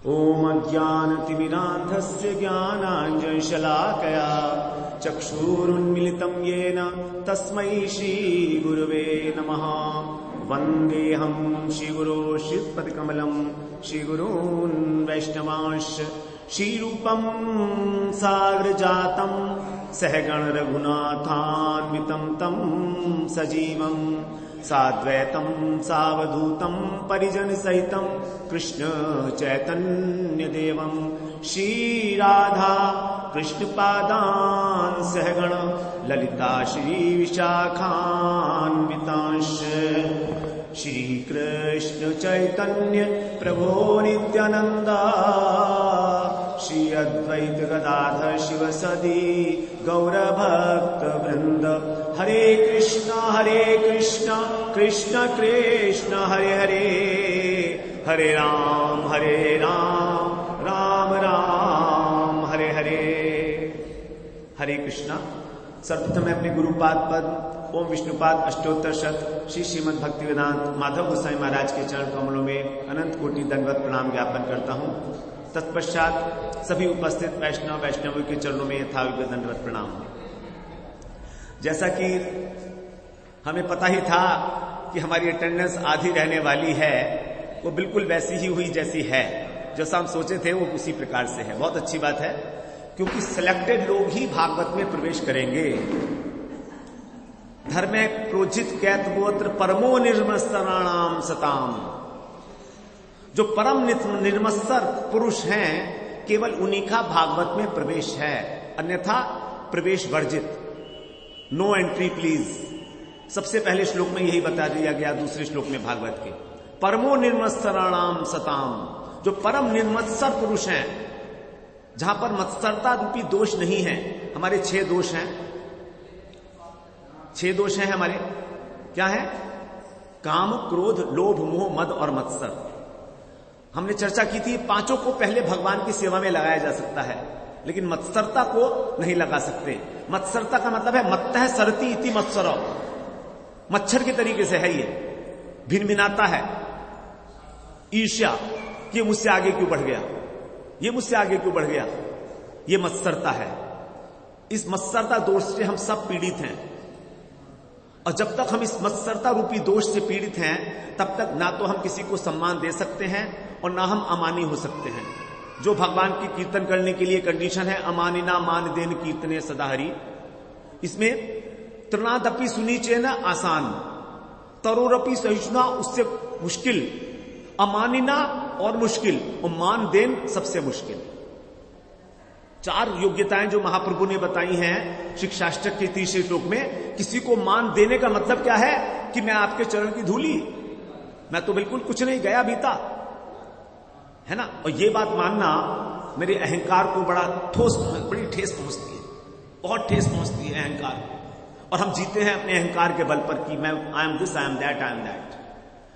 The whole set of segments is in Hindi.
ओम अज्ञानतिमिरान्धस्य ज्ञानाञ्जनशलाकया चक्षुरुन्मिलितं येन तस्मै श्रीगुरुवे नमः। वन्देऽहं श्रीगुरो श्रीपतिकमलं श्रीगुरून् वैष्णवांश्च श्रीरूपं साग्रजातं सहगण रघुनाथान्वितं तं सजीवं साद्वैतं सावधूतं परिजन सहितं कृष्ण चैतन्य देवं श्रीराधा कृष्ण पादान् सहगण ललिता श्री विशाखान्वितांश्च श्री कृष्ण चैतन्य प्रभो नित्यानंदा श्री अद्वैत गदाधर शिवसदि गौरभक्त वृंद। हरे कृष्ण कृष्ण कृष्ण हरे हरे, हरे राम राम राम हरे हरे। हरे कृष्णा। सर्वप्रथम मैं अपने गुरुपाद पद ओम विष्णुपाद अष्टोत्तर शत श्री श्रीमद भक्ति वेदांत माधव गोसाई महाराज के चरण कमलों में अनंत कोटि दंडवत प्रणाम ज्ञापन करता हूं। तत्पश्चात सभी उपस्थित वैष्णवों के चरणों में यथाविध दंडवत प्रणाम। जैसा कि हमें पता ही था कि हमारी अटेंडेंस आधी रहने वाली है, वो बिल्कुल वैसी ही हुई जैसी है। जैसा हम सोचे थे वो उसी प्रकार से है। बहुत अच्छी बात है, क्योंकि सिलेक्टेड लोग ही भागवत में प्रवेश करेंगे। धर्मे प्रोजित कैत गोत्र परमो निर्मत्सराणाम सताम। जो परम निर्मत्सर पुरुष हैं, केवल उन्हीं का भागवत में प्रवेश है, अन्यथा प्रवेश वर्जित। No entry please. सबसे पहले श्लोक में यही बता दिया गया, दूसरे श्लोक में भागवत के परमो निर्मत्सराणाम सताम। जो परम निर्मत्सर पुरुष हैं, जहां पर मत्सरता रूपी दोष नहीं है। हमारे 6 दोष हैं, 6 दोष हैं हमारे। क्या है? काम, क्रोध, लोभ, मोह, मद और मत्सर। हमने चर्चा की थी, पांचों को पहले भगवान की सेवा में लगाया जा सकता है, लेकिन मत्सरता को नहीं लगा सकते। मत्सरता का मतलब है मत्तः सरति इति मत्सरो। मच्छर के तरीके से है ये, भिनभिनाता है। ईर्ष्या, ये मुझसे आगे क्यों बढ़ गया, ये मुझसे आगे क्यों बढ़ गया, ये मत्सरता है। इस मत्सरता दोष से हम सब पीड़ित हैं, और जब तक हम इस मत्सरता रूपी दोष से पीड़ित हैं, तब तक ना तो हम किसी को सम्मान दे सकते हैं और ना हम अमानी हो सकते हैं। जो भगवान की कीर्तन करने के लिए कंडीशन है, अमानिना मान देन कीर्तने सदा हरि। इसमें तृणादपि सुनीचेन आसान, तरोरपि सहिष्णुना उससे मुश्किल, अमानिना और मुश्किल, और मान देन सबसे मुश्किल। 4 योग्यताएं जो महाप्रभु ने बताई हैं शिक्षाष्टक के 30 श्लोक में। किसी को मान देने का मतलब क्या है कि मैं आपके चरण की धूली, मैं तो बिल्कुल कुछ नहीं, गया बीता, है ना। और ये बात मानना मेरे अहंकार को बड़ी ठेस पहुंचती है, बहुत ठेस पहुंचती है अहंकार। और हम जीते हैं अपने अहंकार के बल पर कि मैं I am this, I am that, I am that.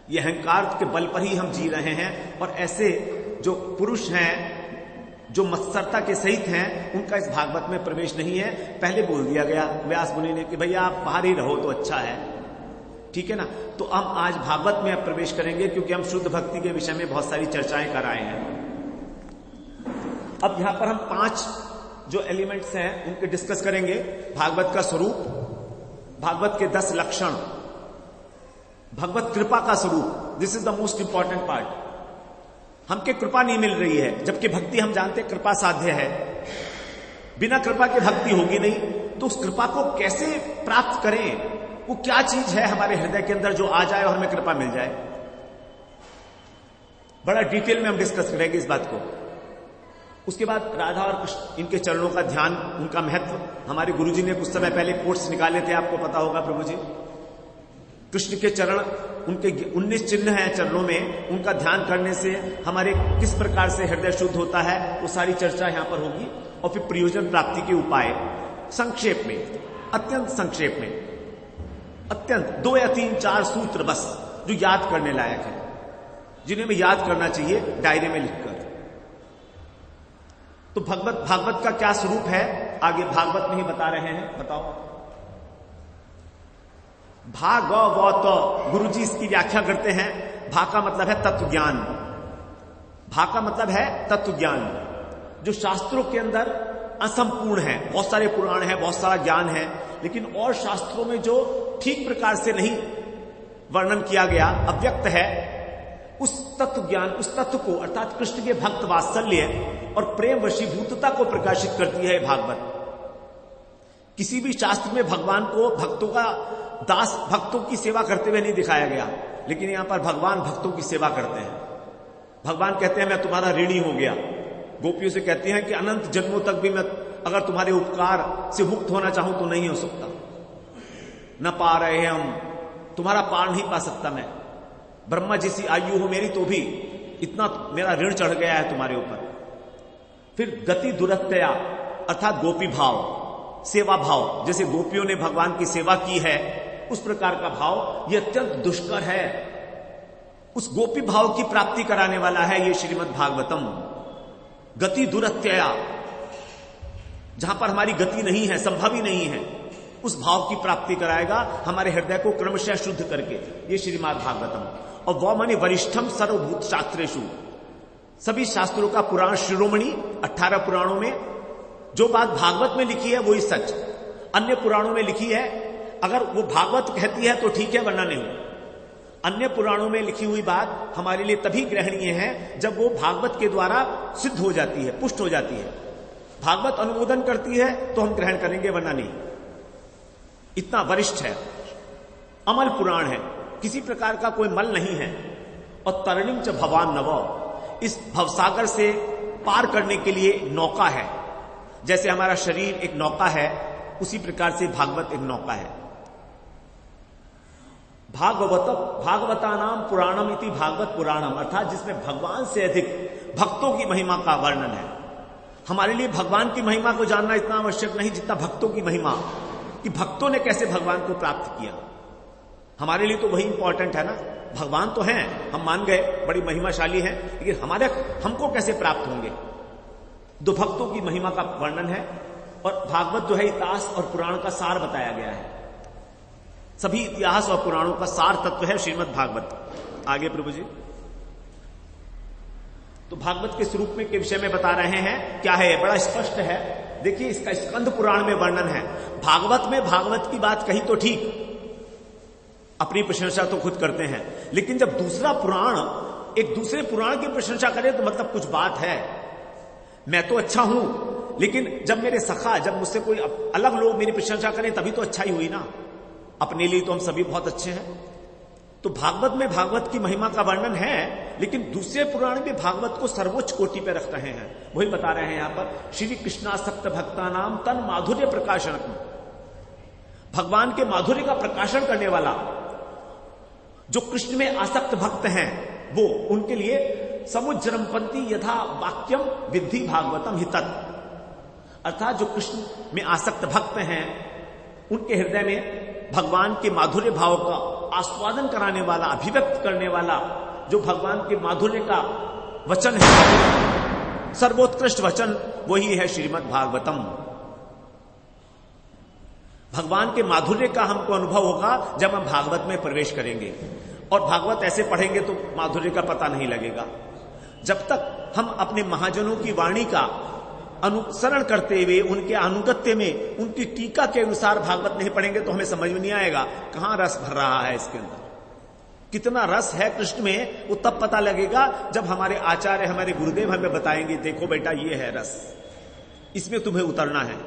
ये अहंकार के बल पर ही हम जी रहे हैं। और ऐसे जो पुरुष हैं जो मत्सरता के सहित हैं, उनका इस भागवत में प्रवेश नहीं है। पहले बोल दिया गया व्यास मुनि ने कि भैया आप बाहर ही रहो तो अच्छा है, ठीक है ना। तो हम आज भागवत में प्रवेश करेंगे, क्योंकि हम शुद्ध भक्ति के विषय में बहुत सारी चर्चाएं कर आए हैं। अब यहां पर हम 5 जो एलिमेंट्स हैं उनके डिस्कस करेंगे। भागवत का स्वरूप, भागवत के 10 लक्षण, भगवत कृपा का स्वरूप। This is the most important part. हमके कृपा नहीं मिल रही है, जबकि भक्ति हम जानते कृपा साध्य है। बिना कृपा के भक्ति होगी नहीं। तो उस कृपा को कैसे प्राप्त करें, वो क्या चीज है हमारे हृदय के अंदर जो आ जाए और हमें कृपा मिल जाए। बड़ा डिटेल में हम डिस्कस करेंगे इस बात को। उसके बाद राधा और कृष्ण, इनके चरणों का ध्यान, उनका महत्व। हमारे गुरुजी ने कुछ समय पहले कोट्स निकाले थे, आपको पता होगा प्रभु जी। कृष्ण के चरण, उनके 19 चिन्ह हैं चरणों में, उनका ध्यान करने से हमारे किस प्रकार से हृदय शुद्ध होता है, वो सारी चर्चा यहां पर होगी। और फिर प्रयोजन प्राप्ति के उपाय संक्षेप में, अत्यंत संक्षेप में, अत्यंत 2 या 3 4 सूत्र बस, जो याद करने लायक है, जिन्हें हमें याद करना चाहिए डायरी में लिखकर। तो भागवत का क्या स्वरूप है, आगे भागवत में ही बता रहे हैं। बताओ। भागवत, गुरु जी इसकी व्याख्या करते हैं। भा का मतलब है तत्व ज्ञान। भा का मतलब है तत्व ज्ञान, जो शास्त्रों के अंदर असंपूर्ण है। बहुत सारे पुराण है, बहुत सारा ज्ञान है, लेकिन और शास्त्रों में जो ठीक प्रकार से नहीं वर्णन किया गया, अव्यक्त है, उस तत्व ज्ञान, उस तत्व को अर्थात कृष्ण के भक्त वात्सल्य और प्रेम वशीभूतता को प्रकाशित करती है भागवत। किसी भी शास्त्र में भगवान को भक्तों का दास, भक्तों की सेवा करते हुए नहीं दिखाया गया, लेकिन यहां पर भगवान भक्तों की सेवा करते हैं। भगवान कहते हैं मैं तुम्हारा ऋणी हो गया। गोपियों से कहते हैं कि अनंत जन्मों तक भी मैं अगर तुम्हारे उपकार से मुक्त होना चाहूं तो नहीं हो सकता, न पा रहे हैं हम, तुम्हारा पार नहीं पा सकता मैं। ब्रह्मा जैसी आयु हो मेरी तो भी इतना मेरा ऋण चढ़ गया है तुम्हारे ऊपर। फिर गति दुरत्या अर्थात गोपी भाव, सेवा भाव, जैसे गोपियों ने भगवान की सेवा की है उस प्रकार का भाव, यह अत्यंत दुष्कर है। उस गोपी भाव की प्राप्ति कराने वाला है ये श्रीमद् भागवतम। गति दुरत्यया, जहां पर हमारी गति नहीं है, संभव ही नहीं है, उस भाव की प्राप्ति कराएगा हमारे हृदय को क्रमशः शुद्ध करके, ये श्रीमद् भागवतम। और वह माने वरिष्ठम सर्वभूत शास्त्रेषु, सभी शास्त्रों का पुराण शिरोमणि। 18 पुराणों में जो बात भागवत में लिखी है वही सच, अन्य पुराणों में लिखी है अगर वो भागवत कहती है तो ठीक है, वरना नहीं। अन्य पुराणों में लिखी हुई बात हमारे लिए तभी ग्रहणीय है जब वो भागवत के द्वारा सिद्ध हो जाती है, पुष्ट हो जाती है। भागवत अनुमोदन करती है तो हम ग्रहण करेंगे, वरना नहीं। इतना वरिष्ठ है, अमल पुराण है, किसी प्रकार का कोई मल नहीं है। और तरणिम च भवान नव, इस भवसागर से पार करने के लिए नौका है। जैसे हमारा शरीर एक नौका है, उसी प्रकार से भागवत एक नौका है। भागवता नाम पुराणम इति भागवत पुराणम, अर्थात जिसमें भगवान से अधिक भक्तों की महिमा का वर्णन है। हमारे लिए भगवान की महिमा को जानना इतना आवश्यक नहीं जितना भक्तों की महिमा, कि भक्तों ने कैसे भगवान को प्राप्त किया। हमारे लिए तो वही इंपॉर्टेंट है ना। भगवान तो हैं, हम मान गए बड़ी महिमाशाली हैं, लेकिन हमको कैसे प्राप्त होंगे। दो भक्तों की महिमा का वर्णन है। और भागवत जो है इतिहास और पुराण का सार बताया गया है। सभी इतिहास और पुराणों का सार तत्व है श्रीमद् भागवत। आगे प्रभु जी, तो भागवत के स्वरूप में के विषय में बता रहे हैं। क्या है, बड़ा स्पष्ट है। देखिए, इसका स्कंद पुराण में वर्णन है। भागवत में भागवत की बात कही तो ठीक, अपनी प्रशंसा तो खुद करते हैं, लेकिन जब दूसरा पुराण एक दूसरे पुराण की प्रशंसा करे तो मतलब कुछ बात है। मैं तो अच्छा हूं, लेकिन जब मेरे सखा, जब मुझसे कोई अलग लोग मेरी प्रशंसा करें तभी तो अच्छा ही हुई ना। अपने लिए तो हम सभी बहुत अच्छे हैं। तो भागवत में भागवत की महिमा का वर्णन है, लेकिन दूसरे पुराण में भागवत को सर्वोच्च कोटि पर रख रहे हैं। वही बता रहे हैं यहां पर, श्री कृष्णासक्त भक्ता नाम तन माधुर्य प्रकाशन, भगवान के माधुर्य का प्रकाशन करने वाला जो कृष्ण में आसक्त भक्त हैं, वो उनके लिए समुज्जरमपंती यथा वाक्यम विद्धि भागवतम हितत्, अर्थात जो कृष्ण में आसक्त भक्त हैं उनके हृदय में भगवान के माधुर्य भाव का आस्वादन कराने वाला, अभिव्यक्त करने वाला जो भगवान के माधुर्य का वचन है, सर्वोत्कृष्ट वचन, वही है श्रीमद् भागवतम। भगवान के माधुर्य का हमको अनुभव होगा जब हम भागवत में प्रवेश करेंगे। और भागवत ऐसे पढ़ेंगे तो माधुर्य का पता नहीं लगेगा। जब तक हम अपने महाजनों की वाणी का अनुसरण करते हुए उनके अनुगत्य में, उनकी टीका के अनुसार भागवत नहीं पढ़ेंगे तो हमें समझ में नहीं आएगा कहां रस भर रहा है इसके अंदर, कितना रस है कृष्ण में। वो तब पता लगेगा जब हमारे आचार्य, हमारे गुरुदेव हमें बताएंगे, देखो बेटा ये है रस, इसमें तुम्हें उतरना है।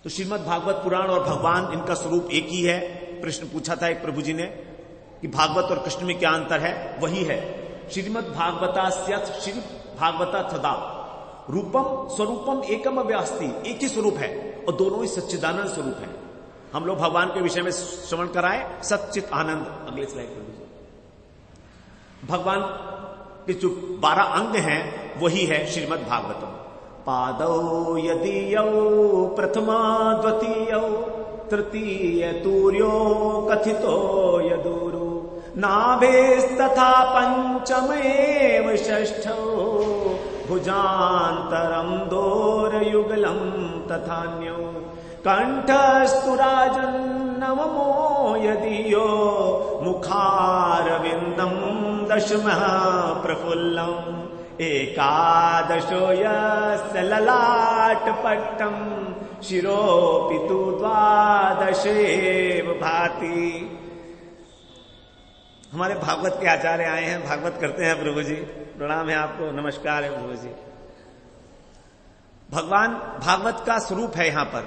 तो श्रीमद् भागवत पुराण और भगवान, इनका स्वरूप एक ही है। प्रश्न पूछा था एक प्रभु जी ने कि भागवत और कृष्ण में क्या अंतर है, वही है। श्रीमद् भागवता श्री भागवता तदा रूपम स्वरूपम एकम व्यास्ति, एक ही स्वरूप है और दोनों ही सच्चिदानंद स्वरूप है। हम लोग भगवान के विषय में श्रवण कराए, सच्चित आनंद। अगले स्लाइड पर भगवान के जो 12 अंग हैं वही है श्रीमद् भागवतम। पादौ यदीयौ प्रथमा द्वितीयौ तृतीय तूर्यो कथितो यदूरु नाभेस्तथा पंचमेव षष्ठौ भुजान्तरं दोरयुगलं तथान्यौ कंठस्तु राजन नवमो यदीयो मुखारविंदम दशमः प्रफुल्लम एकादशो यस्य ललाटपट्टम शिरोऽपि तु द्वादशेव भाति। हमारे भागवत के आचार्य आए हैं, भागवत करते हैं प्रभु जी। प्रणाम है आपको, नमस्कार है प्रभु जी। भगवान भागवत का स्वरूप है। यहां पर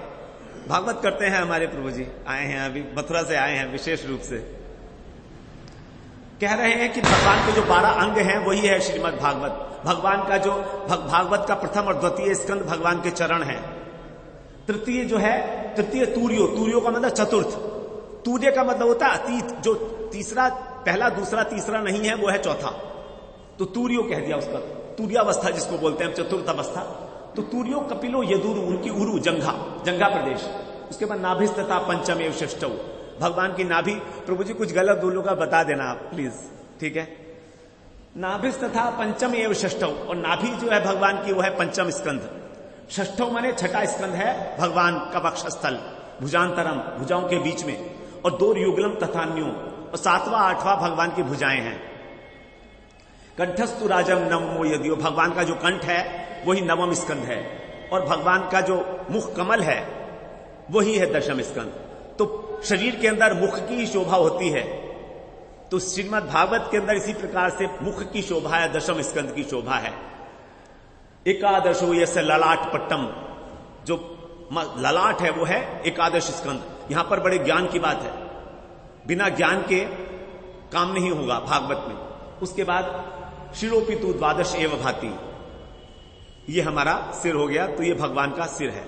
भागवत करते हैं हमारे प्रभु जी, आए हैं अभी मथुरा से आए हैं विशेष रूप से। कह रहे हैं कि भगवान के जो 12 अंग हैं वही है श्रीमद् भागवत। भगवान का जो भागवत का प्रथम और द्वितीय स्कंद भगवान के चरण हैं। तृतीय जो है, तृतीय तूर्यो, तूर्यो का मतलब चतुर्थ, तूर्य का मतलब होता है अतीत, जो तीसरा, पहला दूसरा तीसरा नहीं है वो है चौथा, तो तूर्यो कह दिया उसका, तूर्यावस्था जिसको बोलते हैं, चतुर्थ अवस्था। तो तूर्यो कपिलो यदुरु, उनकी उरु जंघा, जंघा प्रदेश। उसके बाद नाभिस्तथा पंचम एव षष्ठौ, भगवान की नाभि। प्रभु जी कुछ गलत बोलूंगा बता देना आप प्लीज, ठीक है। नाभिस्तथा पंचम एव षष्ठौ, और नाभि जो है भगवान की वो है पंचम स्कंध। षष्ठौ माने छठा स्कंध है भगवान का वक्षस्थल, भुजांतरम, भुजाओं के बीच में, और 2 युगलम तथा न्यू, और 7वां 8वां भगवान की भुजाएं हैं। कंठस्तु राजम नवमो यदियो, भगवान का जो कंठ है वही नवम स्कंध है, और भगवान का जो मुख कमल है वही है दशम स्कंध। तो शरीर के अंदर मुख की शोभा होती है, तो श्रीमद् भागवत के अंदर इसी प्रकार से मुख की शोभा है, दशम स्कंध की शोभा है। एकादशो यस्य ललाट पट्टम, जो ललाट है वो है एकादश स्कंध। यहां पर बड़े ज्ञान की बात है, बिना ज्ञान के काम नहीं होगा भागवत में। उसके बाद शिरोपितु द्वादश एव भाति, ये हमारा सिर हो गया, तो ये भगवान का सिर है।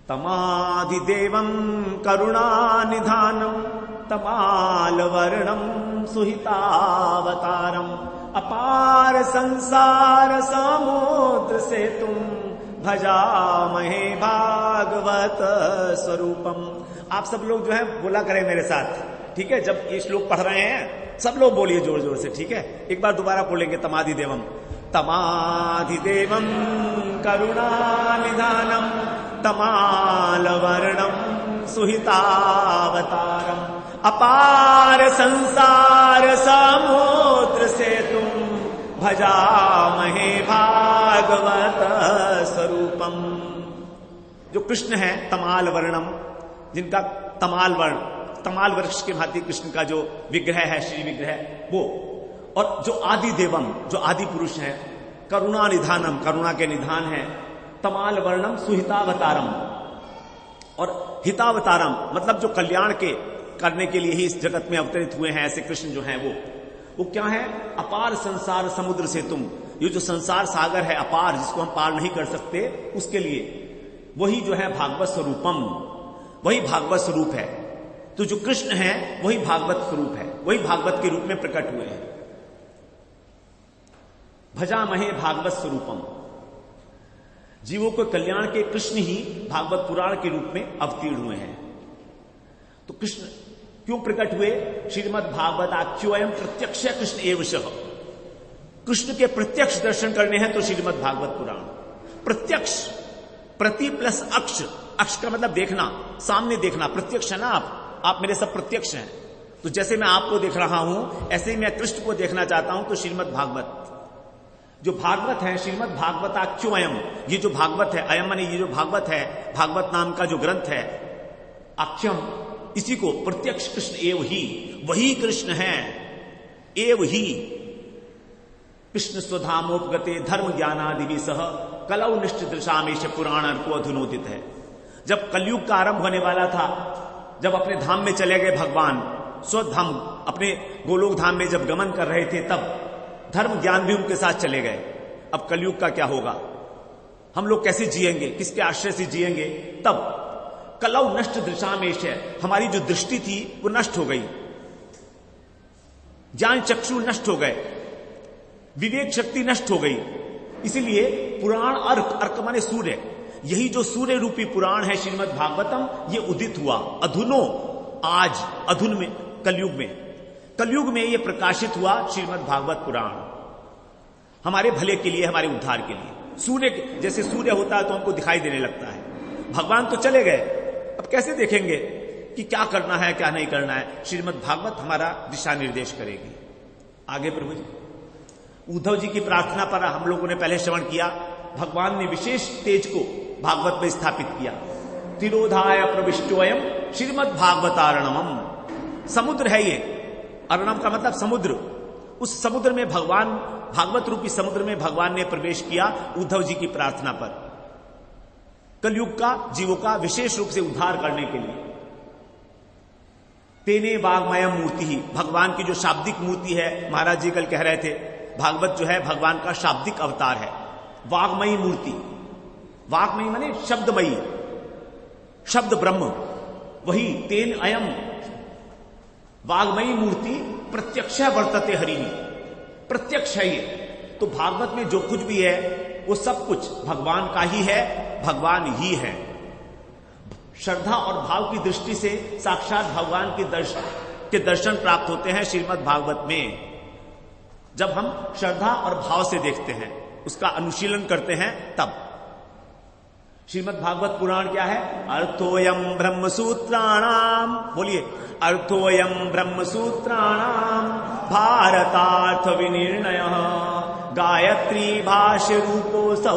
तमाधिदेवम करुणानिधानम तमालवर्णम सुहितावतारम अपार संसार समुद्र से तुम भजामहे भागवत स्वरूपम। आप सब लोग जो है बोला करें मेरे साथ, ठीक है। जब ये श्लोक पढ़ रहे हैं सब लोग बोलिए जोर जोर से, ठीक है। एक बार दोबारा बोलेंगे, तमाधिदेवम, तमाधिदेवम करुणानिधानम तमालवर्णम सुहितावतारम अपार संसार समुद्र से तुम भजामहे भागवत स्वरूपम। जो कृष्ण है तमाल वर्णम, जिनका तमाल वर्ण, तमाल वृक्ष के भांति कृष्ण का जो विग्रह है, श्री विग्रह वो, और जो आदि देवम, जो आदि पुरुष है, करुणा निधानम, करुणा के निधान है, तमाल वर्णम सुहितावतारम, और हितावतारम मतलब जो कल्याण के करने के लिए ही इस जगत में अवतरित हुए हैं, ऐसे कृष्ण जो हैं वो क्या है? अपार संसार समुद्र से तुम, ये जो संसार सागर है अपार, जिसको हम पार नहीं कर सकते, उसके लिए वही जो है भागवत स्वरूपम, वही भागवत स्वरूप है। तो जो कृष्ण है वही भागवत स्वरूप है, वही भागवत के रूप में प्रकट हुए हैं। भजामहे भागवत स्वरूपम, जीवों को कल्याण के कृष्ण ही भागवत पुराण के रूप में अवतीर्ण हुए हैं। तो कृष्ण क्यों प्रकट हुए? श्रीमद् भागवत आख्योयम प्रत्यक्ष कृष्ण एवशः, कृष्ण के प्रत्यक्ष दर्शन करने हैं तो श्रीमद् भागवत पुराण। प्रत्यक्ष, प्रति प्लस अक्ष, अक्ष का मतलब देखना, सामने देखना, प्रत्यक्ष है ना आप मेरे सब प्रत्यक्ष हैं। तो जैसे मैं आपको देख रहा हूं ऐसे ही मैं कृष्ण को देखना चाहता हूं, तो श्रीमद् भागवत जो भागवत है, श्रीमद् भागवत आख्यो अयम, ये जो भागवत है, अयम माने ये जो भागवत है, भागवत नाम का जो ग्रंथ है, आख्यम, इसी को प्रत्यक्ष कृष्ण एव ही, वही कृष्ण है, एव ही कृष्ण स्वधामोपगते धर्म ज्ञानादि सह कलौ निष्ठ दृशामेश पुराण को अधुनोदित है। जब कलयुग का आरंभ होने वाला था, जब अपने धाम में चले गए भगवान, स्वधाम अपने गोलोक धाम में जब गमन कर रहे थे, तब धर्म ज्ञान भी उनके साथ चले गए। अब कलयुग का क्या होगा, हम लोग कैसे जिएंगे, किसके आश्रय से जिएंगे? तब कलौ नष्ट दृशामेश है, हमारी जो दृष्टि थी वो नष्ट हो गई, ज्ञान चक्षु नष्ट हो गए, विवेक शक्ति नष्ट हो गई। इसीलिए पुराण अर्क माने सूर्य, यही जो सूर्य रूपी पुराण है श्रीमद् भागवतम, ये उदित हुआ अधुनो, आज अधुन में, कलयुग में ये प्रकाशित हुआ श्रीमद् भागवत पुराण, हमारे भले के लिए, हमारे उद्धार के लिए। सूर्य जैसे सूर्य होता है तो हमको दिखाई देने लगता है, भगवान तो चले गए, अब कैसे देखेंगे कि क्या करना है क्या नहीं करना है? श्रीमद् भागवत हमारा दिशा निर्देश करेगी। आगे प्रभु जी, उद्धव जी की प्रार्थना पर हम लोगों ने पहले श्रवण किया, भगवान ने विशेष तेज को भागवत में स्थापित किया। तिरोधाय प्रविष्टोयम श्रीमद् भागवतारणम। समुद्र है ये, अरणम का मतलब समुद्र। उस समुद्र में भगवान, भागवत रूपी समुद्र में भगवान ने प्रवेश किया उद्धव जी की प्रार्थना पर, कलयुग का जीवों का विशेष रूप से उद्धार करने के लिए। तेने वाग्मयम मूर्ति ही, भगवान की जो शाब्दिक मूर्ति है, महाराज जी कल कह रहे थे भागवत जो है भगवान का शाब्दिक अवतार है, वाग्मयी मूर्ति। वाग्मयी माने शब्दमयी, शब्द ब्रह्म, वही तेन अयम वाग्मयी मूर्ति प्रत्यक्ष वर्तते हरि, प्रत्यक्ष है ये। तो भागवत में जो कुछ भी है वो सब कुछ भगवान का ही है, भगवान ही है। श्रद्धा और भाव की दृष्टि से साक्षात भगवान के दर्शन प्राप्त होते हैं श्रीमद् भागवत में। जब हम श्रद्धा और भाव से देखते हैं, उसका अनुशीलन करते हैं, तब। श्रीमद् भागवत पुराण क्या है? अर्थोयम ब्रह्म सूत्राणाम, बोलिए, अर्थोयम ब्रह्म सूत्राणाम भारतार्थ विनिर्णय गायत्री भाष्य रूपोऽसौ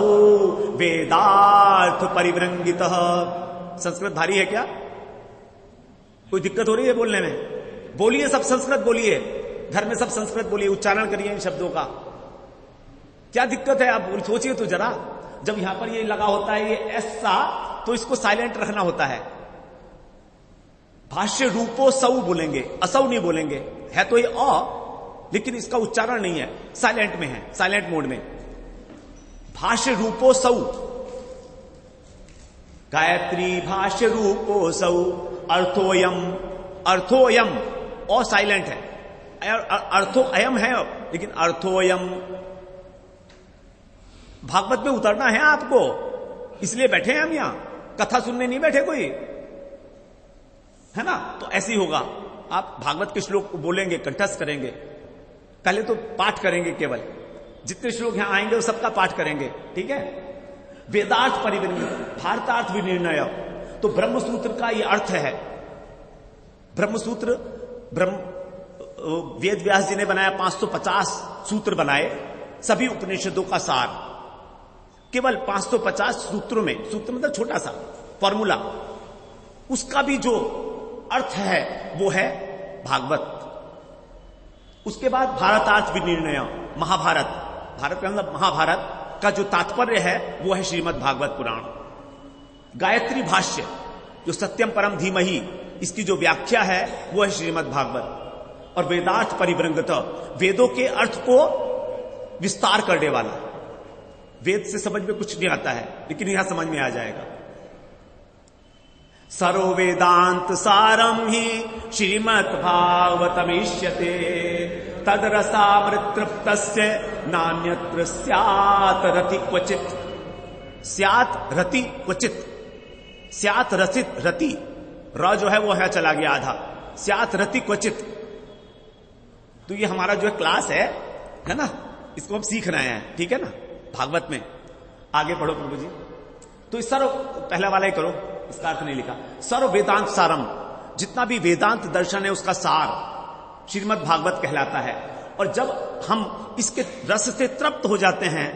वेदार्थ परिवृंगित। संस्कृत भारी है क्या? कोई दिक्कत हो रही है बोलने में? बोलिए, सब संस्कृत बोलिए, घर में सब संस्कृत बोलिए, उच्चारण करिए इन शब्दों का। क्या दिक्कत है? आप सोचिए तो जरा, जब यहां पर ये लगा होता है ये ऐसा, तो इसको साइलेंट रखना होता है। भाष्य रूपो सौ बोलेंगे, असौ नहीं बोलेंगे। है तो ये अ, लेकिन इसका उच्चारण नहीं है, साइलेंट में है, साइलेंट मोड में। भाष्य रूपो सौ, गायत्री भाष्य रूपो सौ अर्थोयम, अर्थोयम और साइलेंट है, अर्थो अयम है, लेकिन अर्थोयम। भागवत में उतरना है आपको, इसलिए बैठे हैं हम यहां, कथा सुनने नहीं बैठे कोई, है ना? तो ऐसे ही होगा, आप भागवत के श्लोक को बोलेंगे, कंठस्थ करेंगे। पहले तो पाठ करेंगे, केवल जितने श्लोक यहां आएंगे वो सबका पाठ करेंगे, ठीक है? वेदार्थ परिवृंगित, भारतार्थ विनिर्णय। तो ब्रह्मसूत्र का ये अर्थ है। ब्रह्मसूत्र, वेद व्यास जी ने बनाया, 550 सूत्र बनाए, सभी उपनिषदों का सार, केवल 550 सूत्रों में। सूत्र मतलब छोटा सा फॉर्मूला, उसका भी जो अर्थ है वो है भागवत। उसके बाद भारतार्थ विनिर्णय, महाभारत, भारत का मतलब महाभारत का जो तात्पर्य है वो है श्रीमद् भागवत पुराण। गायत्री भाष्य, जो सत्यम परम धीमहि, इसकी जो व्याख्या है वो है श्रीमद् भागवत। और वेदार्थ परिवृंगत, वेदों के अर्थ को विस्तार करने वाला। वेद से समझ में कुछ नहीं आता है, लेकिन यहां समझ में आ जाएगा। सरो वेदांत सारम ही श्रीमद् भागवतमिष्यते तदरसामृत तृप्तस्य नान्यत्र स्यात् रति क्वचित। स्यात् रति क्वचित, स्यात् रसित रति, र जो है वो है चला गया आधा, स्यात् रति क्वचित। तो ये हमारा जो है क्लास है ना, इसको हम सीख रहे हैं, ठीक है ना, भागवत में। आगे पढ़ो प्रभु जी। तो इस सर्व, पहला वाला ही करो, इसका अर्थ नहीं लिखा। सर्व वेदांत सारम, जितना भी वेदांत दर्शन है उसका सार श्रीमद् भागवत कहलाता है। और जब हम इसके रस से तृप्त हो जाते हैं,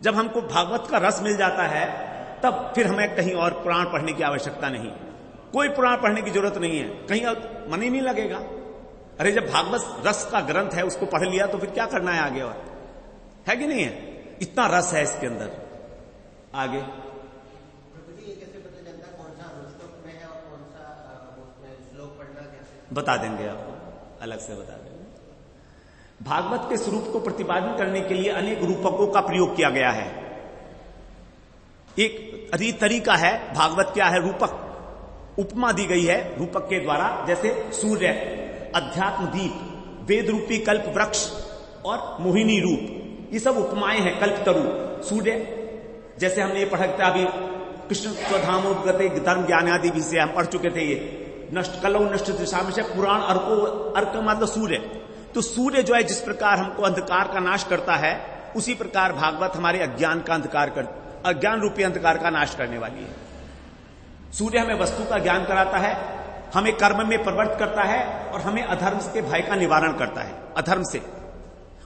जब हमको भागवत का रस मिल जाता है, तब फिर हमें कहीं और पुराण पढ़ने की आवश्यकता नहीं, कोई पुराण पढ़ने की जरूरत नहीं है, कहीं और मन ही नहीं लगेगा। अरे जब भागवत रस का ग्रंथ है उसको पढ़ लिया तो फिर क्या करना है आगे, और है कि नहीं है? इतना रस है इसके अंदर। आगे बता देंगे, आपको अलग से बता देंगे। भागवत के स्वरूप को प्रतिपादन करने के लिए अनेक रूपकों का प्रयोग किया गया है। एक तरीका है, भागवत क्या है? रूपक, उपमा दी गई है रूपक के द्वारा। जैसे सूर्य, अध्यात्म दीप, वेद रूपी कल्प वृक्ष और मोहिनी रूप, ये सब उपमाएं हैं। कल्पतरु, सूर्य, जैसे हमने ये पढ़ा था अभी, कृष्ण स्वधामोपगते धर्म ज्ञान आदि भी से हम पढ़ चुके थे। ये नष्ट कलो नष्ट दिशा में से पुराण अर्को, अर्क मतलब सूर्य। तो सूर्य जो है जिस प्रकार हमको अंधकार का नाश करता है, उसी प्रकार भागवत हमारे अज्ञान का अंधकार कर, अज्ञान रूपी अंधकार का नाश करने वाली है। सूर्य हमें वस्तु का ज्ञान कराता है, हमें कर्म में प्रवृत्त करता है और हमें अधर्म के भय का निवारण करता है, अधर्म से।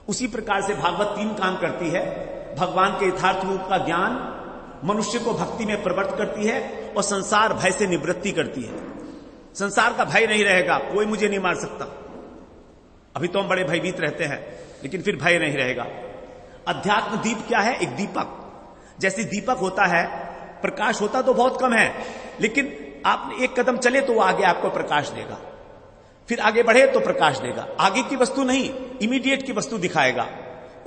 उसी प्रकार से भागवत 3 काम करती है। भगवान के यथार्थ रूप का ज्ञान मनुष्य को भक्ति में प्रवृत्त करती है और संसार भय से निवृत्ति करती है। संसार का भय नहीं रहेगा, कोई मुझे नहीं मार सकता। अभी तो हम बड़े भयभीत रहते हैं, लेकिन फिर भय नहीं रहेगा। अध्यात्म दीप क्या है? एक दीपक। जैसे दीपक होता है, प्रकाश होता तो बहुत कम है, लेकिन आप एक कदम चले तो वो आगे आपको प्रकाश देगा, फिर आगे बढ़े तो प्रकाश देगा। आगे की वस्तु नहीं, इमीडिएट की वस्तु दिखाएगा।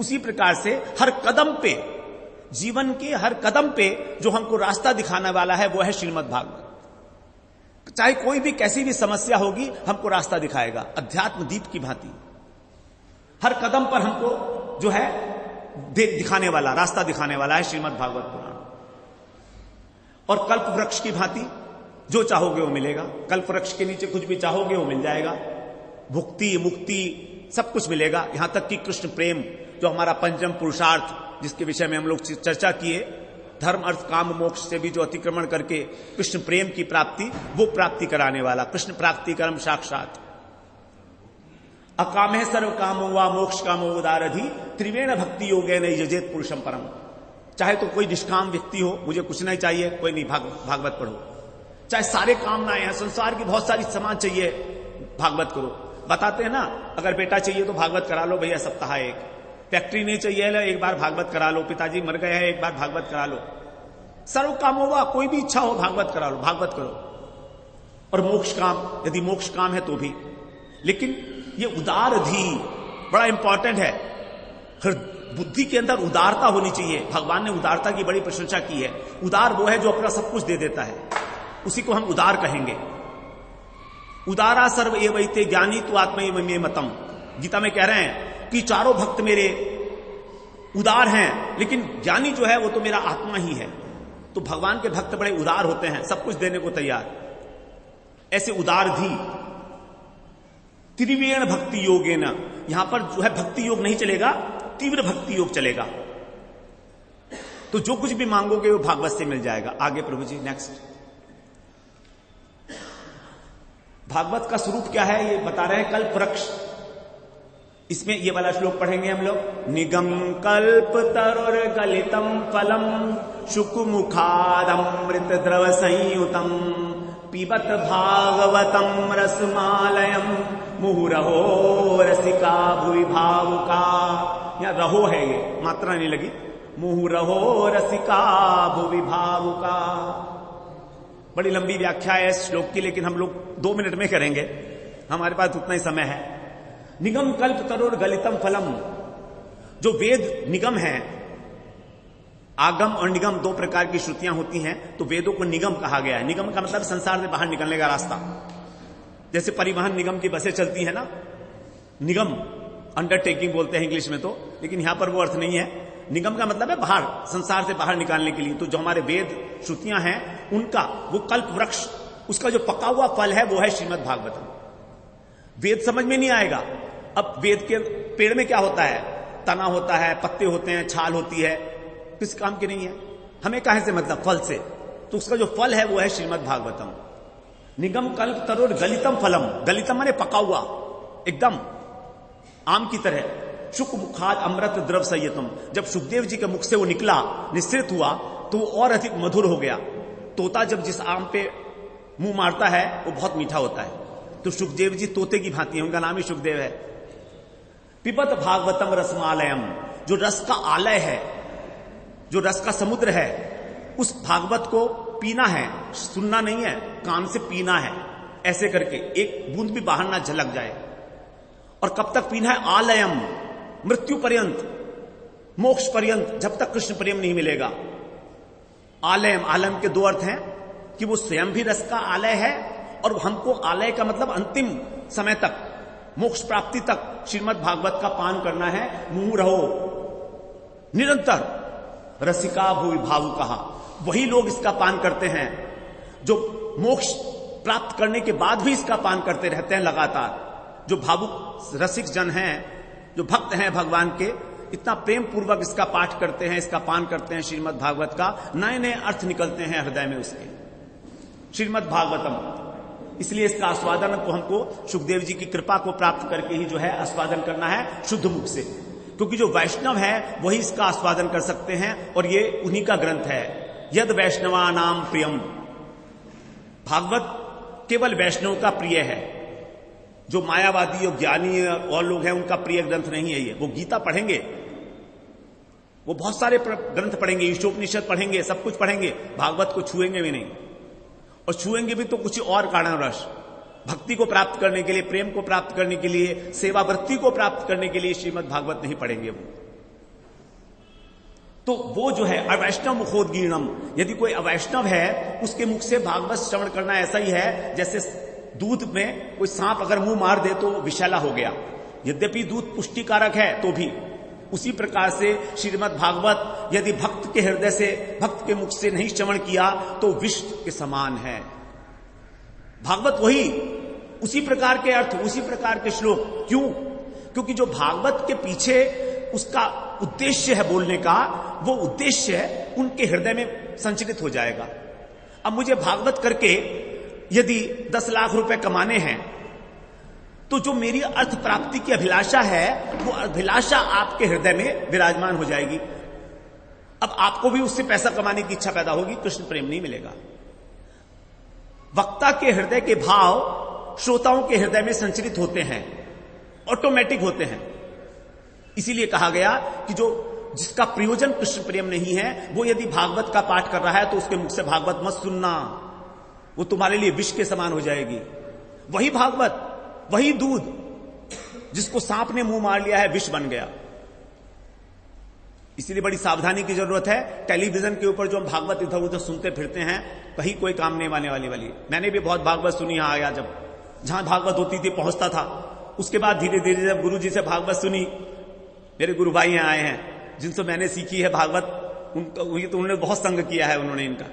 उसी प्रकार से हर कदम पे, जीवन के हर कदम पे जो हमको रास्ता दिखाने वाला है वो है श्रीमद् भागवत। चाहे कोई भी कैसी भी समस्या होगी, हमको रास्ता दिखाएगा, अध्यात्म दीप की भांति। हर कदम पर हमको जो है दिखाने वाला, रास्ता दिखाने वाला है श्रीमद् भागवत पुराण। और कल्प वृक्ष की भांति जो चाहोगे वो मिलेगा। कल्प वृक्ष के नीचे कुछ भी चाहोगे वो मिल जाएगा। भुक्ति मुक्ति सब कुछ मिलेगा, यहां तक कि कृष्ण प्रेम जो हमारा पंचम पुरुषार्थ, जिसके विषय में हम लोग चर्चा किए, धर्म अर्थ काम मोक्ष से भी जो अतिक्रमण करके कृष्ण प्रेम की प्राप्ति, वो प्राप्ति कराने वाला कृष्ण प्राप्ति कर्म साक्षात। अकाम है सर्व कामो वा मोक्ष कामो उदारधि त्रिवेण भक्ति योगे न यजेत पुरुषम परम। चाहे तो कोई निष्काम व्यक्ति हो, मुझे कुछ नहीं चाहिए, कोई नहीं, भागवत पढ़ो। चाहे सारे कामनाएं हैं, संसार की बहुत सारी सामान चाहिए, भागवत करो। बताते हैं ना, अगर बेटा चाहिए तो भागवत करा लो भैया, सप्ताह एक। फैक्ट्री नहीं चाहिए, एक बार भागवत करा लो। पिताजी मर गए हैं, एक बार भागवत करा लो। सर्व काम होगा, कोई भी इच्छा हो भागवत करा लो, भागवत करो। और मोक्ष काम, यदि मोक्ष काम है तो भी। लेकिन ये उदार धी बड़ा इंपॉर्टेंट है। हर बुद्धि के अंदर उदारता होनी चाहिए। भगवान ने उदारता की बड़ी प्रशंसा की है। उदार वो है जो अपना सब कुछ दे देता है, उसी को हम उदार कहेंगे। उदारा सर्व एवैते ज्ञानी तो आत्मैव मे मतम। गीता में कह रहे हैं कि चारों भक्त मेरे उदार हैं, लेकिन ज्ञानी जो है वो तो मेरा आत्मा ही है। तो भगवान के भक्त बड़े उदार होते हैं, सब कुछ देने को तैयार। ऐसे उदार धी त्रिवेण भक्ति योगे न, यहां पर जो है भक्ति योग नहीं चलेगा, तीव्र भक्ति योग चलेगा। तो जो कुछ भी मांगोगे वो भागवत से मिल जाएगा। आगे प्रभु जी नेक्स्ट। भागवत का स्वरूप क्या है ये बता रहे हैं। कल्प वृक्ष, इसमें ये वाला श्लोक पढ़ेंगे हम लोग। निगम कल्प तरुर गलितम फलम शुक मुखादमृत द्रव संयुतम पिबत भागवतम रसमालयम मुहुरहो रसिका भुवि भावुका। यहां रहो है, ये मात्रा नहीं लगी। मुहुरहो रसिका भुवि भावुका। बड़ी लंबी व्याख्या है इस श्लोक की, लेकिन हम लोग 2 मिनट में करेंगे, हमारे पास उतना ही समय है। निगम कल्प तरुर गलितम फलम, जो वेद निगम है, आगम और निगम 2 प्रकार की श्रुतियां होती हैं, तो वेदों को निगम कहा गया है। निगम का मतलब संसार से बाहर निकलने का रास्ता। जैसे परिवहन निगम की बसें चलती है ना, निगम अंडरटेकिंग बोलते हैं इंग्लिश में तो, लेकिन यहां पर वो अर्थ नहीं है। निगम का मतलब है बाहर, संसार से बाहर निकालने के लिए। तो जो हमारे वेद श्रुतियां हैं उनका वो कल्प वृक्ष, उसका जो पका हुआ फल है वो है श्रीमद् भागवतम। वेद समझ में नहीं आएगा। अब वेद के पेड़ में क्या होता है? तना होता है, पत्ते होते हैं, छाल होती है, किस काम की नहीं है। हमें काहे से मतलब? फल से। तो उसका जो फल है वो है श्रीमद् भागवतम। निगम कल्प तरुर गलितम फलम, गलितम माने पका हुआ, एकदम आम की तरह। शुक मुखाद अमृत द्रव संयतम, जब सुखदेव जी के मुख से वो निकला, निश्चित हुआ, तो वो और अधिक मधुर हो गया। तोता जब जिस आम पे मुंह मारता है वो बहुत मीठा होता है, तो सुखदेव जी तोते की भांति है, उनका नाम ही सुखदेव है। पिबत भागवतम रसमालयम, जो रस का आलय है, जो रस का समुद्र है, उस भागवत को पीना है, सुनना नहीं है, कान से पीना है, ऐसे करके एक बूंद भी बाहर ना झलक जाए। और कब तक पीना है? आलयम, मृत्यु पर्यंत, मोक्ष पर्यंत, जब तक कृष्ण प्रेम नहीं मिलेगा। आलयम, आलम के 2 अर्थ हैं कि वो स्वयं भी रस का आलय है, और हमको आलय का मतलब अंतिम समय तक, मोक्ष प्राप्ति तक श्रीमद् भागवत का पान करना है। मुंह रहो निरंतर, रसिका भुवि भावुका, वही लोग इसका पान करते हैं जो मोक्ष प्राप्त करने के बाद भी इसका पान करते रहते हैं लगातार। जो भावुक रसिक जन हैं, जो भक्त हैं भगवान के, इतना प्रेम पूर्वक इसका पाठ करते हैं, इसका पान करते हैं श्रीमद् भागवत का, नए नए अर्थ निकलते हैं हृदय में उसके। श्रीमद् भागवतम। इसलिए इसका आस्वादन को हमको सुखदेव जी की कृपा को प्राप्त करके ही जो है आस्वादन करना है शुद्ध मुख से, क्योंकि जो वैष्णव है वही इसका आस्वादन कर सकते हैं और ये उन्हीं का ग्रंथ है। यद वैष्णवा नाम प्रियम, भागवत केवल वैष्णव का प्रिय है। जो मायावादी और ज्ञानी और लोग हैं उनका प्रिय ग्रंथ नहीं है ये। वो गीता पढ़ेंगे, वो बहुत सारे ग्रंथ पढ़ेंगे, ईशोपनिषद पढ़ेंगे, सब कुछ पढ़ेंगे, भागवत को छुएंगे भी नहीं। और छुएंगे भी तो कुछ और कारणवश, भक्ति को प्राप्त करने के लिए, प्रेम को प्राप्त करने के लिए, सेवा वृत्ति को प्राप्त करने के लिए श्रीमद् भागवत नहीं पढ़ेंगे वो। तो वो जो है अवैष्णव मुखोदगीर्णम, यदि कोई अवैष्णव है उसके मुख से भागवत श्रवण करना ऐसा ही है जैसे दूध में कोई सांप अगर मुंह मार दे तो विषैला हो गया। यद्यपि दूध पुष्टिकारक है तो भी उसी प्रकार से श्रीमद् भागवत यदि भक्त के हृदय से, भक्त के मुख से नहीं श्रवण किया तो विष के समान है। भागवत वही, उसी प्रकार के अर्थ, उसी प्रकार के श्लोक। क्यों? क्योंकि जो भागवत के पीछे उसका उद्देश्य है बोलने का, वो उद्देश्य उनके हृदय में संचरित हो जाएगा। अब मुझे भागवत करके यदि 10 लाख रुपए कमाने हैं तो जो मेरी अर्थ प्राप्ति की अभिलाषा है वो अभिलाषा आपके हृदय में विराजमान हो जाएगी। अब आपको भी उससे पैसा कमाने की इच्छा पैदा होगी, कृष्ण प्रेम नहीं मिलेगा। वक्ता के हृदय के भाव श्रोताओं के हृदय में संचरित होते हैं, ऑटोमेटिक होते हैं। इसीलिए कहा गया कि जो जिसका प्रयोजन कृष्ण प्रेम नहीं है वो यदि भागवत का पाठ कर रहा है तो उसके मुख से भागवत मत सुनना, वो तुम्हारे लिए विष के समान हो जाएगी। वही भागवत, वही दूध जिसको सांप ने मुंह मार लिया है विष बन गया। इसीलिए बड़ी सावधानी की जरूरत है। टेलीविजन के ऊपर जो हम भागवत इधर उधर सुनते फिरते हैं, कहीं कोई काम नहीं आने वाली। मैंने भी बहुत भागवत सुनी, यहां आया जब जहां भागवत होती थी पहुंचता था। उसके बाद धीरे धीरे जब गुरु जी से भागवत सुनी, मेरे गुरु भाई यहां आए हैं जिनसे मैंने सीखी है भागवत, तो उन्होंने बहुत संग किया है उन्होंने इनका,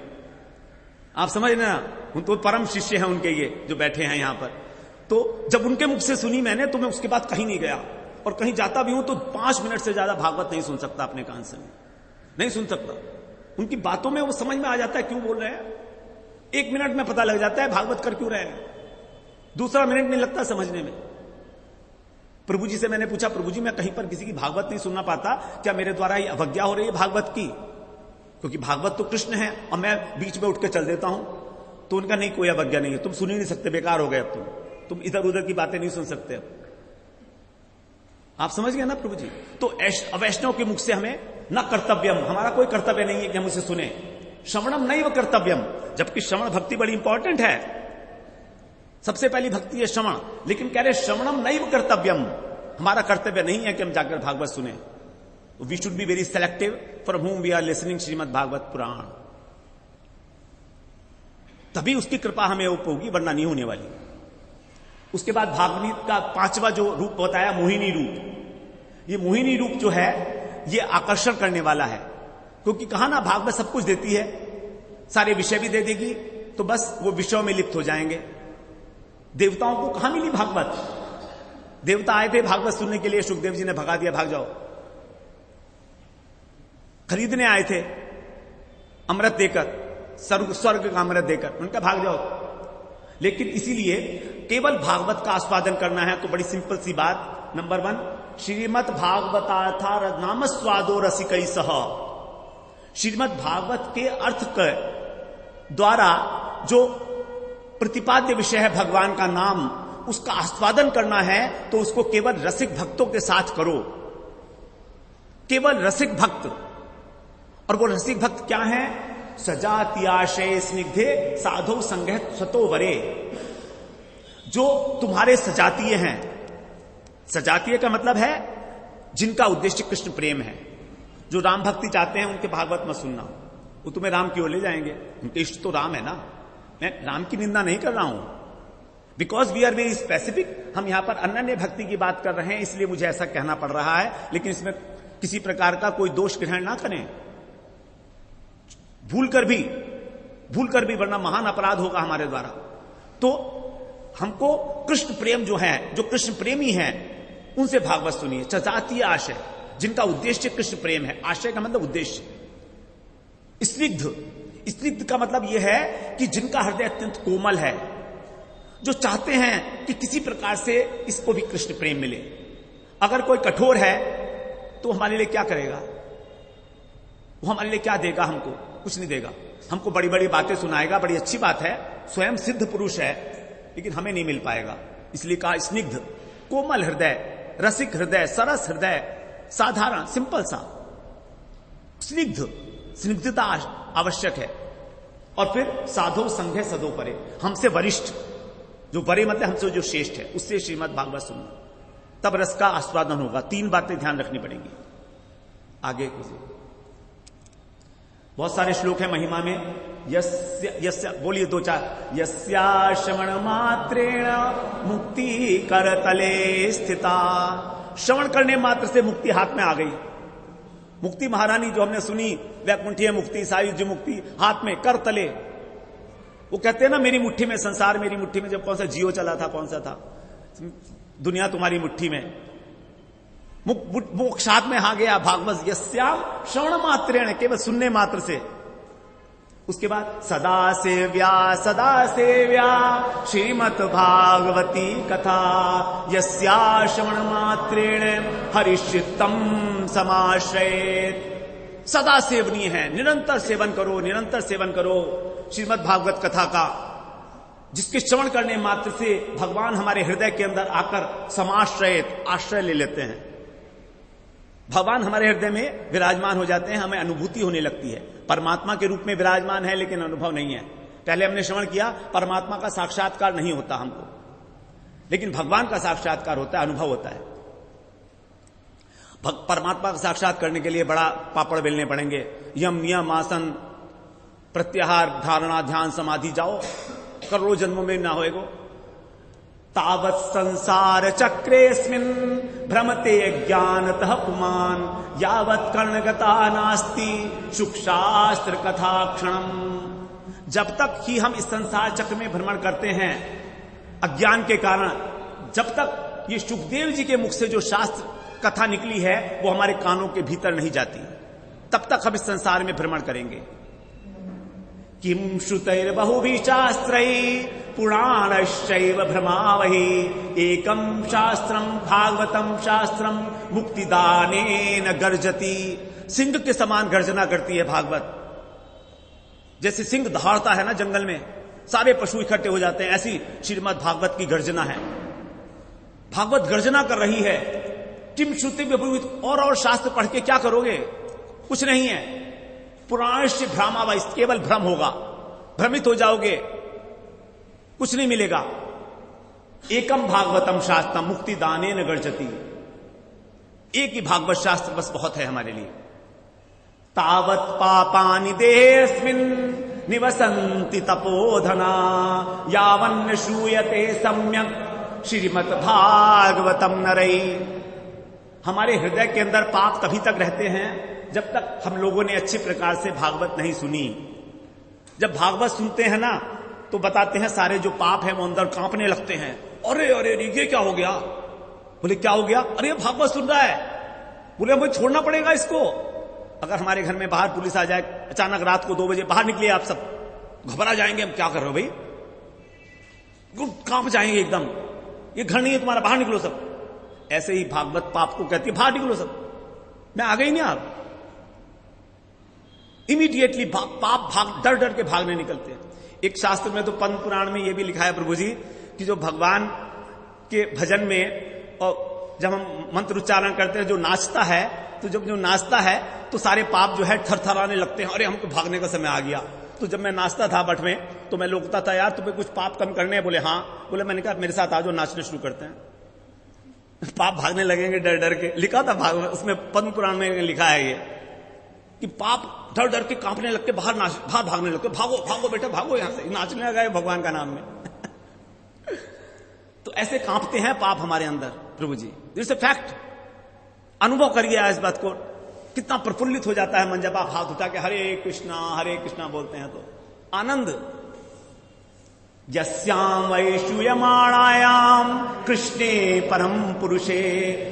आप समझ ना, उन तो परम शिष्य हैं उनके ये जो बैठे हैं यहां पर। तो जब उनके मुख से सुनी मैंने तो मैं उसके बाद कहीं नहीं गया, और कहीं जाता भी हूं तो 5 मिनट से ज्यादा भागवत नहीं सुन सकता अपने कान से, नहीं सुन सकता। उनकी बातों में वो समझ में आ जाता है क्यों बोल रहे हैं। 1 मिनट में पता लग जाता है भागवत कर क्यों रहे हैं, दूसरा मिनट नहीं लगता समझने में। प्रभु जी से मैंने पूछा, प्रभु जी मैं कहीं पर किसी की भागवत नहीं सुनना पाता, क्या मेरे द्वारा ये अवज्ञा हो रही है भागवत की? क्योंकि भागवत तो कृष्ण है और मैं बीच में उठ के चल देता हूं। तो उनका नहीं, कोई अवज्ञा नहीं है, तुम सुन ही नहीं सकते, बेकार हो गए अब तुम इधर उधर की बातें नहीं सुन सकते अब। आप समझ गए ना प्रभु जी? तो अवैष्णव के मुख से हमें न कर्तव्यम, हमारा कोई कर्तव्य नहीं है कि हम उसे सुने। श्रवणम नैव कर्तव्यम, जबकि श्रवण भक्ति बड़ी इंपॉर्टेंट है, सबसे पहली भक्ति है श्रवण। लेकिन कह रहे श्रवणम नैव कर्तव्यम, हमारा कर्तव्य नहीं है कि हम जाकर भागवत सुने। We should be very selective from whom we are listening Shrimad Bhagwat Puran, तभी उसकी कृपा हमें होगी, वरना नहीं होने वाली। उसके बाद भागवत का 5वां जो रूप बताया, मोहिनी रूप। ये मोहिनी रूप जो है ये आकर्षण करने वाला है, क्योंकि कहा ना भागवत सब कुछ देती है, सारे विषय भी दे देगी, तो बस वो विषयों में लिप्त हो जाएंगे। देवताओं को कहां मिली भागवत? देवता आए थे भागवत सुनने के लिए, सुखदेव जी ने भगा दिया, भाग जाओ। खरीदने आए थे अमृत देकर, स्वर्ग का अमृत देकर, उनका भाग जाओ। लेकिन इसीलिए केवल भागवत का आस्वादन करना है तो बड़ी सिंपल सी बात, नंबर 1, श्रीमद् भागवतार्था नाम स्वादो रसिकै सह। श्रीमद् भागवत के अर्थ के द्वारा जो प्रतिपाद्य विषय है भगवान का नाम, उसका आस्वादन करना है तो उसको केवल रसिक भक्तों के साथ करो, केवल रसिक भक्त। और वो रसिक भक्त क्या है? सजातीयाशय स्निग्धे साधो संगह सतो वरे, जो तुम्हारे सजातीय हैं। सजातीय का मतलब है जिनका उद्देश्य कृष्ण प्रेम है, जो राम भक्ति चाहते हैं उनके भागवत मत सुनना, वो तुम्हें राम की ओर ले जाएंगे। उनके इष्ट तो राम है ना, मैं राम की निंदा नहीं कर रहा हूं, because we are very specific. हम यहां पर अनन्य भक्ति की बात कर रहे हैं, इसलिए मुझे ऐसा कहना पड़ रहा है, लेकिन इसमें किसी प्रकार का कोई दोष ग्रहण ना करें, भूल कर भी, वरना महान अपराध होगा हमारे द्वारा। तो हमको कृष्ण प्रेम जो है, जो कृष्ण प्रेमी है, उनसे भागवत सुनिए। सजातीय आशय, जिनका उद्देश्य कृष्ण प्रेम है, आशय का मतलब उद्देश्य। स्निग्ध, स्निग्ध का मतलब यह है कि जिनका हृदय अत्यंत कोमल है, जो चाहते हैं कि किसी प्रकार से इसको भी कृष्ण प्रेम मिले। अगर कोई कठोर है तो हमारे लिए क्या करेगा? वो हमारे लिए क्या देगा? हमको कुछ नहीं देगा। हमको बड़ी बड़ी बातें सुनाएगा, बड़ी अच्छी बात है, स्वयं सिद्ध पुरुष है, लेकिन हमें नहीं मिल पाएगा। इसलिए कहा स्निग्ध, कोमल हृदय, रसिक हृदय, सरस हृदय, साधारण, सिंपल सा, स्निग्ध, स्निग्धता आवश्यक है। और फिर साधो संघे सदो परे, हमसे वरिष्ठ, जो बड़े मतलब हमसे जो श्रेष्ठ है, उससे श्रीमद् भागवत सुनना, तब रस का आस्वादन होगा। 3 बातें ध्यान रखनी पड़ेंगी। आगे कुछ बहुत सारे श्लोक है महिमा में। यस्य बोलिए 2-4। यस्या श्रवण मात्रेण मुक्ति करतले स्थिता, श्रवण करने मात्र से मुक्ति हाथ में आ गई। मुक्ति महारानी जो हमने सुनी, वैकुंठीय मुक्ति, सायुज्य मुक्ति, हाथ में करतले। वो कहते हैं ना, मेरी मुट्ठी में संसार, मेरी मुट्ठी में। जब कौन सा जियो चला था, कौन सा था, दुनिया तुम्हारी मुट्ठी में, मोक्षात में आ गया भागवत। यस्याम श्रवण मात्रेण, केवल सुनने मात्र से। उसके बाद सदा सेव्या श्रीमद् भागवती कथा, यस्या श्रवण मात्रेण हरिश्चित्तम समाश्रयेत्। सदा सेवनीय है, निरंतर सेवन करो, निरंतर सेवन करो श्रीमद् भागवत कथा का, जिसके श्रवण करने मात्र से भगवान हमारे हृदय के अंदर आकर समाश्रयेत्, आश्रय ले लेते हैं। भगवान हमारे हृदय में विराजमान हो जाते हैं, हमें अनुभूति होने लगती है। परमात्मा के रूप में विराजमान है, लेकिन अनुभव नहीं है। पहले हमने श्रवण किया, परमात्मा का साक्षात्कार नहीं होता हमको, लेकिन भगवान का साक्षात्कार होता है, अनुभव होता है। परमात्मा का साक्षात करने के लिए बड़ा पापड़ बेलने पड़ेंगे। यम नियम आसन प्रत्याहार धारणा ध्यान समाधि जाओ, करोड़ों जन्मों में ना होएगो। तावत् संसार चक्रेस्मिन् भ्रमते ज्ञानतः पुमान्, यावत् कर्णगता नास्ति सुख शास्त्र कथा क्षणम। जब तक ही हम इस संसार चक्र में भ्रमण करते हैं अज्ञान के कारण, जब तक ये सुखदेव जी के मुख से जो शास्त्र कथा निकली है वो हमारे कानों के भीतर नहीं जाती, तब तक हम इस संसार में भ्रमण करेंगे। किम श्रुतैर्बहुभिः शास्त्रैः पुराणश्चैव भ्रमावहि, एकम शास्त्रम भागवतम शास्त्रम मुक्तिदानेन गर्जति। सिंह के समान गर्जना करती है भागवत। जैसे सिंह दहाड़ता है ना जंगल में, सारे पशु इकट्ठे हो जाते हैं, ऐसी श्रीमद् भागवत की गर्जना है। भागवत गर्जना कर रही है। किम श्रुति और शास्त्र पढ़ के क्या करोगे? कुछ नहीं है। पुराण से भ्रमावा, केवल भ्रम होगा, भ्रमित हो जाओगे, कुछ नहीं मिलेगा। एकम भागवतम शास्त्रम मुक्तिदानेन गर्जति, एक ही भागवत शास्त्र बस बहुत है हमारे लिए। तावत् पापानि देहेऽस्मिन् निवसन्ति तपोधना, यावन्न श्रूयते सम्यक् श्रीमद् भागवतम नरै। हमारे हृदय के अंदर पाप तभी तक रहते हैं जब तक हम लोगों ने अच्छी प्रकार से भागवत नहीं सुनी। जब भागवत सुनते हैं ना तो बताते हैं सारे जो पाप है वो अंदर कांपने लगते हैं। अरे अरे ये क्या हो गया? बोले क्या हो गया? अरे भागवत सुन रहा है। बोले हमें छोड़ना पड़ेगा इसको। अगर हमारे घर में बाहर पुलिस आ जाए अचानक रात को 2 बजे, बाहर निकलिए आप सब, घबरा जाएंगे, हम क्या कर रहे हो भाई, कांप जाएंगे एकदम, ये घर नहीं है तुम्हारा, बाहर निकलो सब। ऐसे ही भागवत पाप को कहती है बाहर निकलो सब, मैं आ गई नहीं। आप इमीडिएटली पाप भाग डर डर के भागने निकलते हैं। एक शास्त्र में तो पद्म पुराण में यह भी लिखा है प्रभु जी कि जो भगवान के भजन में और जब हम मंत्र उच्चारण करते हैं जो नाचता है, तो जब जो नाचता है तो सारे पाप जो है थरथराने लगते हैं। अरे हमको भागने का समय आ गया। तो जब मैं नाचता था बट में तो मैं लोगता था यार तुम्हें कुछ पाप कम करने हैं? बोले हाँ। बोले मैंने कहा मेरे साथ आ जाओ, नाचने शुरू करते हैं। पाप भागने लगेंगे डर डर के। लिखा था उसमें पद्म पुराण में लिखा है ये कि पाप डर डर के कांपने लगते, बाहर भागने लगते। भागो भागो बेटा भागो, यहां से नाचने लगा है भगवान का नाम में। तो ऐसे कांपते हैं पाप हमारे अंदर प्रभु जी। This a fact. अनुभव करिए इस बात को, कितना प्रफुल्लित हो जाता है मन जब आप हाथ उठा के हरे कृष्णा बोलते हैं तो आनंद। यस्याम वैश्रूयमाणायाम कृष्णे परम पुरुषे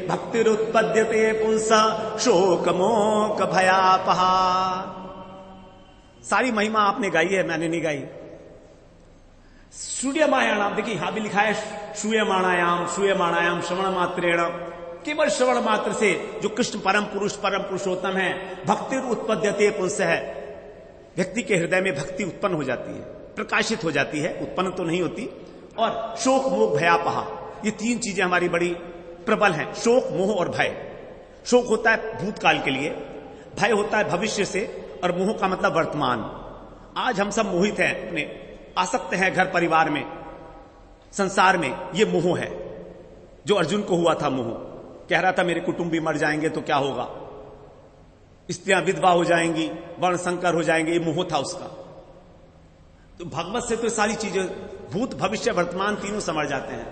भक्तिरुत्पद्यते पुंस शोक मोक भयापहा। सारी महिमा आपने गाई है, मैंने नहीं गाई। श्रूयमाणायाम, देखिए यहां भी लिखा है श्रूयमाणायाम, श्रूयमाणायाम श्रवण मात्रेण, केवल श्रवण मात्र से जो कृष्ण परम पुरुष परम पुरुषोत्तम है, भक्ति उत्पद्यते पुंस है, व्यक्ति के हृदय में भक्ति उत्पन्न हो जाती है, प्रकाशित हो जाती है, उत्पन्न तो नहीं होती। और शोक मोह भयापहा, ये तीन चीजें हमारी बड़ी प्रबल हैं, शोक मोह और भय। शोक होता है भूतकाल के लिए, भय होता है भविष्य से, और मोह का मतलब वर्तमान। आज हम सब मोहित हैं, अपने आसक्त हैं घर परिवार में, संसार में, ये मोह है। जो अर्जुन को हुआ था मोह, कह रहा था मेरे कुटुंबी मर जाएंगे तो क्या होगा, स्त्रियां विधवा हो जाएंगी, वर्ण संकर हो जाएंगे, ये मोह था उसका। तो भगवत से तो सारी चीजें भूत भविष्य वर्तमान तीनों समझ जाते हैं।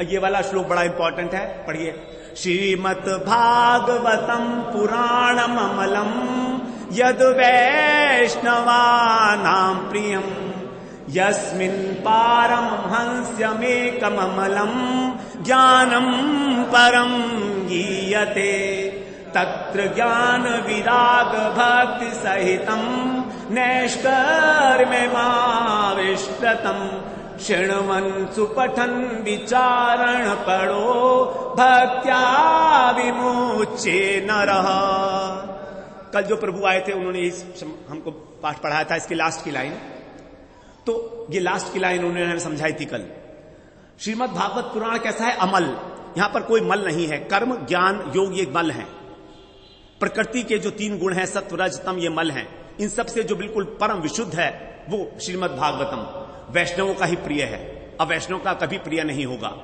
ये वाला श्लोक बड़ा इंपॉर्टेंट है, पढ़िए। श्रीमद् भागवतम पुराणम अमलम यद वैष्णवानां प्रियम यस्मिन् पारमहंस्यमेकममलं ज्ञानं परं गीयते तत्र ज्ञान विराग भक्ति सहितं नैष्कर्म्यमाविष्कृतं शृण्वन् सुपठन् विचारण परो भक्त्या विमुच्ये नरः। कल जो प्रभु आए थे उन्होंने हमको पाठ पढ़ाया था, इसकी लास्ट की लाइन, तो ये लास्ट की लाइन उन्होंने समझाई थी कल। श्रीमद् भागवत पुराण कैसा है, अमल, यहां पर कोई मल नहीं है। कर्म ज्ञान योग ये मल है, प्रकृति के जो तीन गुण हैं सत्व रज तम, ये मल हैं। इन सब से जो बिल्कुल परम विशुद्ध है वो श्रीमद् भागवतम वैष्णवों का ही प्रिय है, अब वैष्णव का कभी प्रिय नहीं होगा।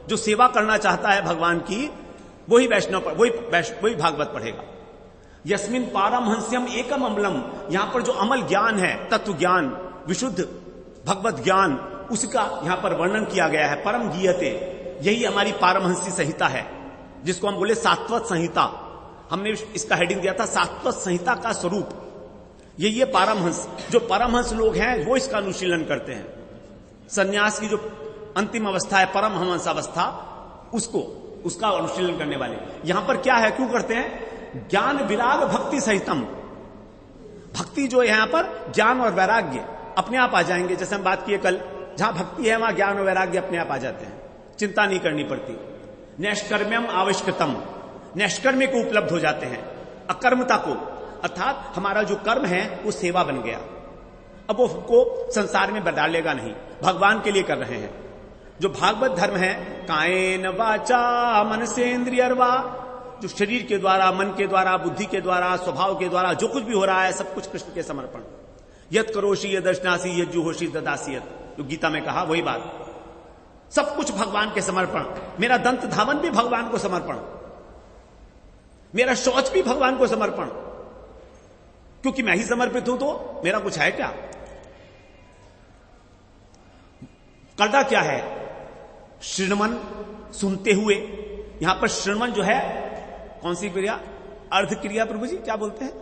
जो सेवा करना चाहता है भगवान की वही वैष्णव, वही भागवत पढ़ेगा। यस्मिन पारमहंस्यम एकम अमलम, यहां पर जो अमल ज्ञान है, तत्व ज्ञान, विशुद्ध भगवत ज्ञान, उसका यहां पर वर्णन किया गया है। परम गीयते, यही हमारी पारमहंसी संहिता है, जिसको हम बोले सात्वत संहिता। हमने इसका हेडिंग दिया था सात्वत संहिता का स्वरूप, यही है पारमहंस। जो परमहंस लोग हैं वो इसका अनुशीलन करते हैं। सन्यास की जो अंतिम अवस्था है परमहंस अवस्था, उसका अनुशीलन करने वाले यहां पर क्या है, क्यों करते हैं? ज्ञान विराग भक्ति सहितम, भक्ति जो है यहां पर ज्ञान और वैराग्य अपने आप आ जाएंगे। जैसे हम बात किए कल, जहां भक्ति है वहां ज्ञान और वैराग्य अपने आप आ जाते हैं, चिंता नहीं करनी पड़ती। नैष्कर्म्यम आविष्कृतम, नैष्कर्म्य को उपलब्ध हो जाते हैं, अकर्मता को, अर्थात हमारा जो कर्म है वो सेवा बन गया। अब वो हमको संसार में डालेगा नहीं, भगवान के लिए कर रहे हैं। जो भागवत धर्म है, कायेन वाचा मनसेन्द्रियर्वा, जो शरीर के द्वारा, मन के द्वारा, बुद्धि के द्वारा, स्वभाव के द्वारा जो कुछ भी हो रहा है सब कुछ कृष्ण के समर्पण। यत करोषि यद दर्शनासी यद जुहोषि ददासियत, जो गीता में कहा वही बात, सब कुछ भगवान के समर्पण। मेरा दंत धावन भी भगवान को समर्पण, मेरा शौच भी भगवान को समर्पण, क्योंकि मैं ही समर्पित हूं तो मेरा कुछ है क्या? करना क्या है? श्रृणवन, सुनते हुए। यहां पर श्रृणवन जो है कौन सी क्रिया? अर्ध क्रिया। प्रभु जी क्या बोलते हैं?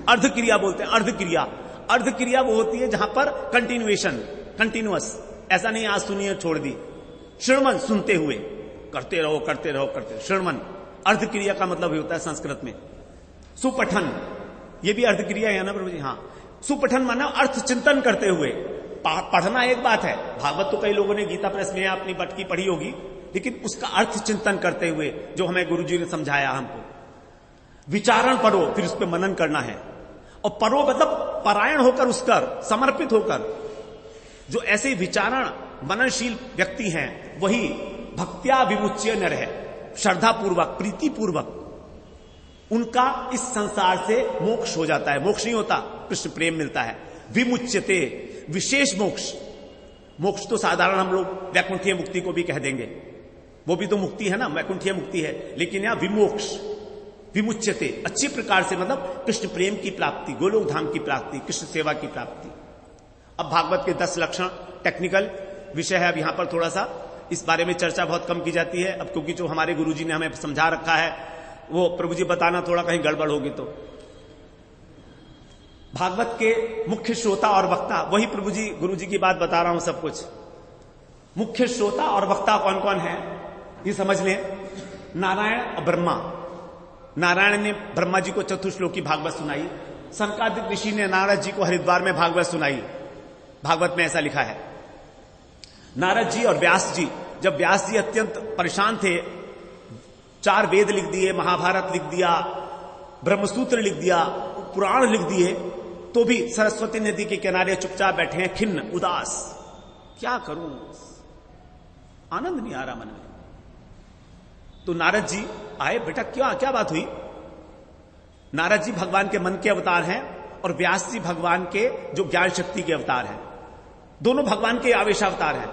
अर्ध क्रिया बोलते हैं। अर्ध क्रिया, अर्ध क्रिया वो होती है जहां पर कंटिन्यूएशन, कंटिन्यूअस, ऐसा नहीं आज सुनिए छोड़ दी। श्रवण, सुनते हुए, करते रहो करते रहो करते रहो। श्रवण अर्ध क्रिया का मतलब होता है संस्कृत में। सुपठन, ये भी अर्ध क्रिया है ना प्रभु जी? हाँ, सुपठन माना अर्थ चिंतन करते हुए। पढ़ना एक बात है, भागवत तो कई लोगों ने गीता प्रेस में अपनी बटकी पढ़ी होगी, लेकिन उसका अर्थ चिंतन करते हुए जो हमें गुरुजी ने समझाया हमको। विचारण पढ़ो, फिर उस पर मनन करना है। और पढ़ो मतलब परायण होकर, उसकर समर्पित होकर। जो ऐसे विचारण मननशील व्यक्ति हैं वही भक्त्या विमुच्य नर है, श्रद्धापूर्वक, प्रीतिपूर्वक उनका इस संसार से मोक्ष हो जाता है। मोक्ष नहीं होता, कृष्ण प्रेम मिलता है। विमुच्यते, विशेष मोक्ष। मोक्ष तो साधारण हम लोग वैकुंठीय मुक्ति को भी कह देंगे, वो भी तो मुक्ति है ना, वैकुंठीय मुक्ति है, लेकिन यहां विमोक्ष, विमुच्यते, अच्छी प्रकार से, मतलब कृष्ण प्रेम की प्राप्ति, गोलोक धाम की प्राप्ति, कृष्ण सेवा की प्राप्ति। अब भागवत के 10 लक्षण टेक्निकल विषय है, अब यहां पर थोड़ा सा इस बारे में चर्चा बहुत कम की जाती है। अब क्योंकि जो हमारे गुरुजी ने हमें समझा रखा है वो प्रभु जी बताना थोड़ा कहीं गड़बड़ होगी तो। भागवत के मुख्य श्रोता और वक्ता, वही प्रभु जी गुरु जी की बात बता रहा हूं सब कुछ। मुख्य श्रोता और वक्ता कौन कौन है ये समझ लें। नारायण और ब्रह्मा। नारायण ने ब्रह्मा जी को चतुश्लोकी भागवत सुनाई, सनकादिक ऋषि ने नारद जी को हरिद्वार में भागवत सुनाई। भागवत में ऐसा लिखा है, नारद जी और व्यास जी, जब व्यास जी अत्यंत परेशान थे, 4 वेद लिख दिए, महाभारत लिख दिया, ब्रह्मसूत्र लिख दिया, पुराण लिख दिए, तो भी सरस्वती नदी के किनारे चुपचाप बैठे हैं, खिन्न, उदास। क्या करूं, आनंद नहीं आ रहा मन में। तो नारद जी आए, बेटा क्या बात हुई? नारद जी भगवान के मन के अवतार हैं और व्यास जी भगवान के जो ज्ञान शक्ति के अवतार हैं, दोनों भगवान के आवेशावतार हैं।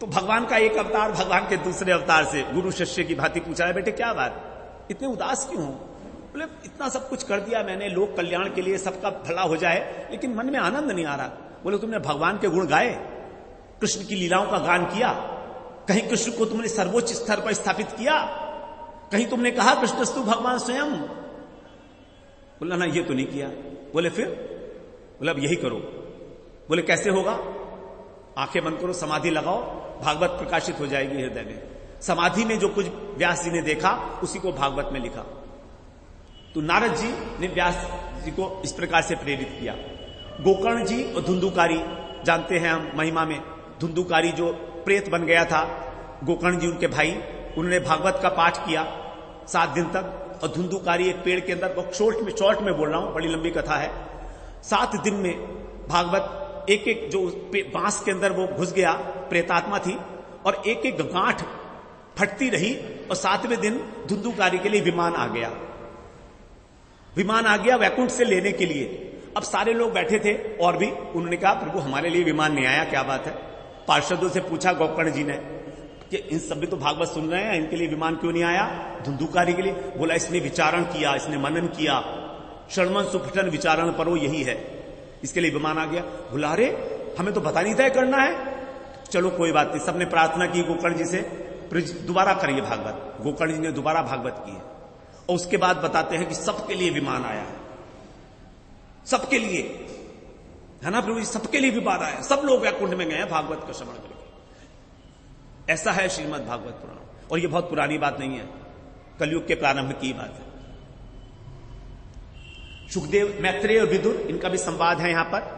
तो भगवान का एक अवतार भगवान के दूसरे अवतार से गुरु शिष्य की भांति पूछा है, बेटे क्या बात, इतने उदास क्यों हो? बोले इतना सब कुछ कर दिया मैंने लोक कल्याण के लिए, सबका भला हो जाए, लेकिन मन में आनंद नहीं आ रहा। बोले तुमने भगवान के गुण गाए, कृष्ण की लीलाओं का गान किया, कहीं कृष्ण को तुमने सर्वोच्च स्तर पर स्थापित किया, कहीं तुमने कहा कृष्णस्तु भगवान स्वयं? बोला ना, ये तो नहीं किया। बोले फिर? बोले अब यही करो। बोले कैसे होगा? आंखें बंद करो, समाधि लगाओ, भागवत प्रकाशित हो जाएगी हृदय में। समाधि में जो कुछ व्यास जी ने देखा उसी को भागवत में लिखा। तो नारद जी ने व्यास जी को इस प्रकार से प्रेरित किया। गोकर्ण जी और धुंधुकारी, जानते हैं हम महिमा में, धुंधुकारी जो प्रेत बन गया था, गोकर्ण जी उनके भाई, उन्होंने भागवत का पाठ किया 7 दिन तक। और धुंधुकारी एक पेड़ के अंदर, बहुत शॉर्ट में बोल रहा हूं, बड़ी लंबी कथा है, 7 दिन में भागवत एक जो बांस के अंदर वो घुस गया, प्रेतात्मा थी, और एक गांठ फटती रही। और 7वें दिन धुंधुकारी के लिए विमान आ गया वैकुंठ से लेने के लिए। अब सारे लोग बैठे थे और भी, उन्होंने कहा प्रभु हमारे लिए विमान नहीं आया, क्या बात है? पार्षदों से पूछा गोकर्ण जी ने कि इन सभी तो भागवत सुन रहे हैं, इनके लिए विमान क्यों नहीं आया? धुंधुकारी के लिए। बोला इसने विचारण किया, इसने मनन किया, शर्मन सुपठन विचारण परो, यही है, इसके लिए विमान आ गया। बोला अरे हमें तो बता नहीं तय करना है। चलो कोई बात नहीं, सबने प्रार्थना की गोकर्ण जी से, दोबारा करिए भागवत। गोकर्ण जी ने दोबारा भागवत की है, और उसके बाद बताते हैं कि सबके लिए विमान आया है, सबके लिए, है ना प्रभु जी, सबके लिए विमान आया, सब लोग वैकुंठ में गए हैं भागवत का श्रवण करके। ऐसा है श्रीमद् भागवत पुराण। और यह बहुत पुरानी बात नहीं है, कलयुग के प्रारंभ की बात है। सुखदेव, मैत्रेय और विदुर, इनका भी संवाद है यहां पर,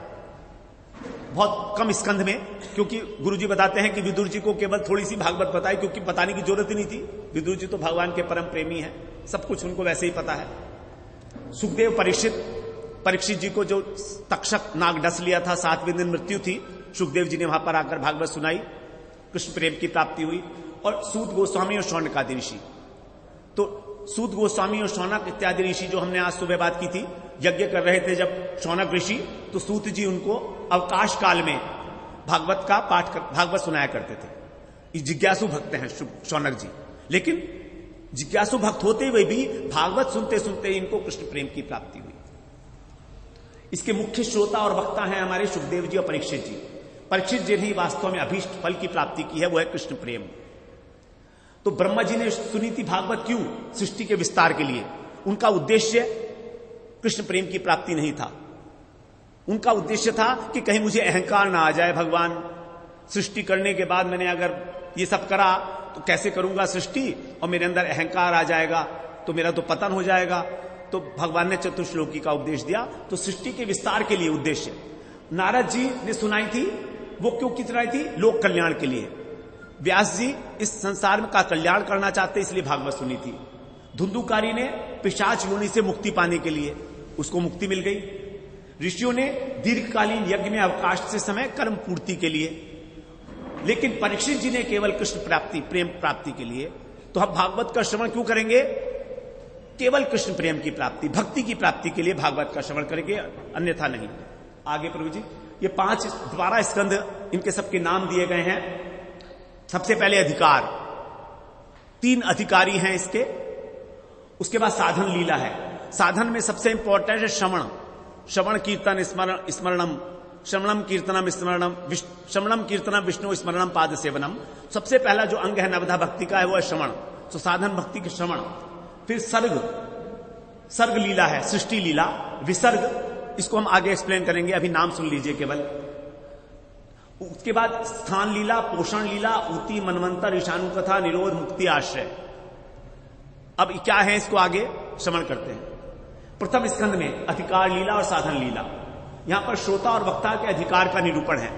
बहुत कम स्कंध में, क्योंकि गुरुजी बताते हैं कि विदुर जी को केवल थोड़ी सी भागवत बताई, क्योंकि बताने की जरूरत ही नहीं थी। विदुर जी तो भगवान के परम प्रेमी हैं, सब कुछ उनको वैसे ही पता है। सुखदेव परीक्षित जी को जो तक्षक नाग डस लिया था, 7वें दिन मृत्यु थी, सुखदेव जी ने वहां पर आकर भागवत सुनाई, कृष्ण प्रेम की प्राप्ति हुई। और सूत गोस्वामी और शौनक आदि ऋषि, तो सूत गोस्वामी और शौनक इत्यादि ऋषि जो हमने आज सुबह बात की थी, यज्ञ कर रहे थे जब शौनक ऋषि, तो सूत जी उनको अवकाश काल में भागवत का पाठ भागवत सुनाया करते थे। ये जिज्ञासु भक्त हैं शौनक जी, लेकिन जिज्ञासु भक्त होते हुए भी भागवत सुनते सुनते इनको कृष्ण प्रेम की प्राप्ति हुई। इसके मुख्य श्रोता और वक्ता हैं हमारे सुखदेव जी और परीक्षित जी। परीक्षित जी ने वास्तव में अभीष्ट फल की प्राप्ति की है, वो है कृष्ण प्रेम। तो ब्रह्मा जी ने सुनी थी भागवत क्यों? सृष्टि के विस्तार के लिए। उनका उद्देश्य कृष्ण प्रेम की प्राप्ति नहीं था, उनका उद्देश्य था कि कहीं मुझे अहंकार ना आ जाए, भगवान सृष्टि करने के बाद मैंने अगर ये सब करा तो कैसे करूंगा सृष्टि, और मेरे अंदर अहंकार आ जाएगा तो मेरा तो पतन हो जाएगा। तो भगवान ने चतुश्लोकी का उपदेश दिया। तो सृष्टि के विस्तार के लिए उद्देश्य नारद जी ने सुनाई थी, वो क्यों की सुनाई थी? लोक कल्याण के लिए। व्यास जी इस संसार का कल्याण करना चाहते इसलिए भागवत सुनी थी। धुंधुकारी ने पिशाच योनि से मुक्ति पाने के लिए, उसको मुक्ति मिल गई। ऋषियों ने दीर्घकालीन यज्ञ में अवकाश से समय कर्म पूर्ति के लिए, लेकिन परीक्षित जी ने केवल कृष्ण प्राप्ति, प्रेम प्राप्ति के लिए। तो हम भागवत का श्रवण क्यों करेंगे? केवल कृष्ण प्रेम की प्राप्ति, भक्ति की प्राप्ति के लिए भागवत का श्रवण करेंगे, अन्यथा नहीं। आगे प्रभु जी, ये 12 स्कंध, इनके सबके नाम दिए गए हैं। सबसे पहले अधिकार, 3 अधिकारी हैं इसके। उसके बाद साधन लीला है। साधन में सबसे इंपॉर्टेंट है श्रवण कीर्तन स्मरणम, श्रवणम कीर्तनम स्मरणम, श्रवणम कीर्तनम विष्णु स्मरणम पाद सेवनम। सबसे पहला जो अंग है नवधा भक्ति का है वो है श्रवण। तो साधन भक्ति के श्रवण। फिर सर्ग लीला है, सृष्टि लीला। विसर्ग, इसको हम आगे एक्सप्लेन करेंगे, अभी नाम सुन लीजिए केवल। उसके बाद स्थान लीला, पोषण लीला, ऊती, मनवंतर, ईशानु कथा, निरोध, मुक्ति, आश्रय। अब क्या है इसको आगे श्रवण करते हैं। प्रथम स्कंद में अधिकार लीला और साधन लीला। यहां पर श्रोता और वक्ता के अधिकार का निरूपण है।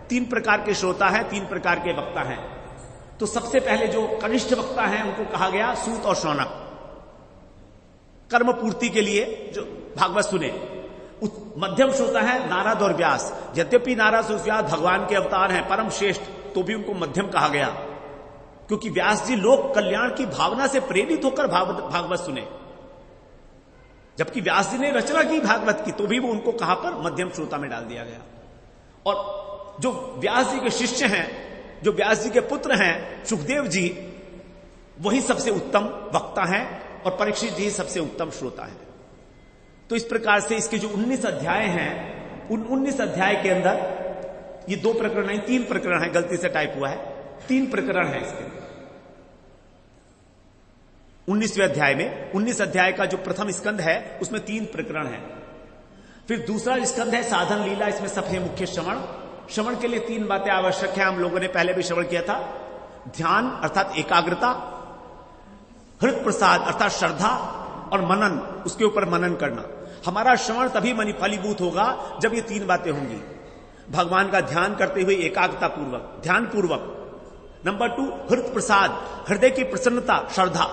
3 प्रकार के श्रोता हैं, 3 प्रकार के वक्ता हैं। तो सबसे पहले जो कनिष्ठ वक्ता हैं उनको कहा गया सूत और शौनक, कर्म पूर्ति के लिए जो भागवत सुने। मध्यम श्रोता है नारद और व्यास। यद्यपि नारद और व्यास भगवान के अवतार हैं, परम श्रेष्ठ, तो भी उनको मध्यम कहा गया, क्योंकि व्यास जी लोक कल्याण की भावना से प्रेरित होकर भागवत सुने, जबकि व्यास जी ने रचना की भागवत की, तो भी वो उनको कहा पर मध्यम श्रोता में डाल दिया गया। और जो व्यास जी के शिष्य हैं, जो व्यास जी के पुत्र हैं सुखदेव जी, वही सबसे उत्तम वक्ता हैं और परीक्षित जी सबसे उत्तम श्रोता हैं। तो इस प्रकार से इसके जो 19 अध्याय हैं, उन 19 अध्याय के अंदर ये 2 प्रकरण नहीं, 3 प्रकरण है, गलती से टाइप हुआ है, 3 प्रकरण है इसके अंदर 19वें अध्याय में। 19 अध्याय का जो प्रथम स्कंद है उसमें 3 प्रकरण है। फिर दूसरा स्कंद है साधन लीला। इसमें सबसे मुख्य श्रवण के लिए 3 बातें आवश्यक है। हम लोगों ने पहले भी श्रवण किया था। ध्यान अर्थात एकाग्रता, हृदय प्रसाद अर्थात श्रद्धा, और मनन, उसके ऊपर मनन करना। हमारा श्रवण तभी फलीभूत होगा जब ये 3 बातें होंगी। भगवान का ध्यान करते हुए एकाग्रता पूर्वक, ध्यान पूर्वक। नंबर 2 हृदय प्रसाद, हृदय की प्रसन्नता, श्रद्धा।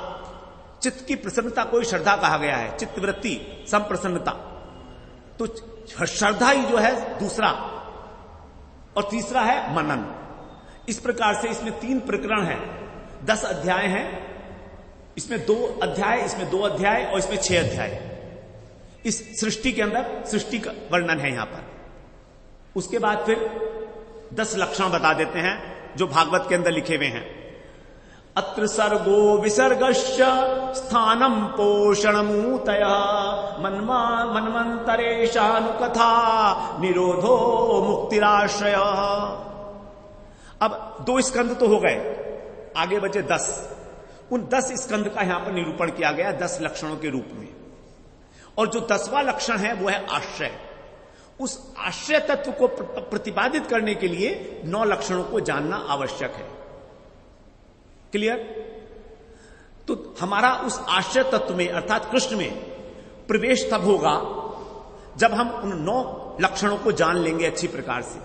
चित्त की प्रसन्नता को ही श्रद्धा कहा गया है, चित्तवृत्ति, संप्रसन्नता। तो श्रद्धा ही जो है दूसरा, और तीसरा है मनन। इस प्रकार से इसमें 3 प्रकरण हैं, 10 अध्याय हैं। इसमें 2 अध्याय, इसमें 2 अध्याय और इसमें 6 अध्याय। इस सृष्टि के अंदर सृष्टि का वर्णन है यहां पर। उसके बाद फिर 10 लक्षण बता देते हैं जो भागवत के अंदर लिखे हुए हैं। अत्र सर्गो विसर्गश्च स्थानम पोषणमूतय मन्वंतरेशानुकथा निरोधो मुक्तिराश्रय। अब 2 स्कंद तो हो गए, आगे बचे 10। उन 10 स्कंद का यहां पर निरूपण किया गया 10 लक्षणों के रूप में। और जो 10वां लक्षण है वो है आश्रय। उस आश्रय तत्व को प्रतिपादित करने के लिए 9 लक्षणों को जानना आवश्यक है। क्लियर? तो हमारा उस आश्रय तत्व में अर्थात कृष्ण में प्रवेश तब होगा जब हम उन 9 लक्षणों को जान लेंगे अच्छी प्रकार से।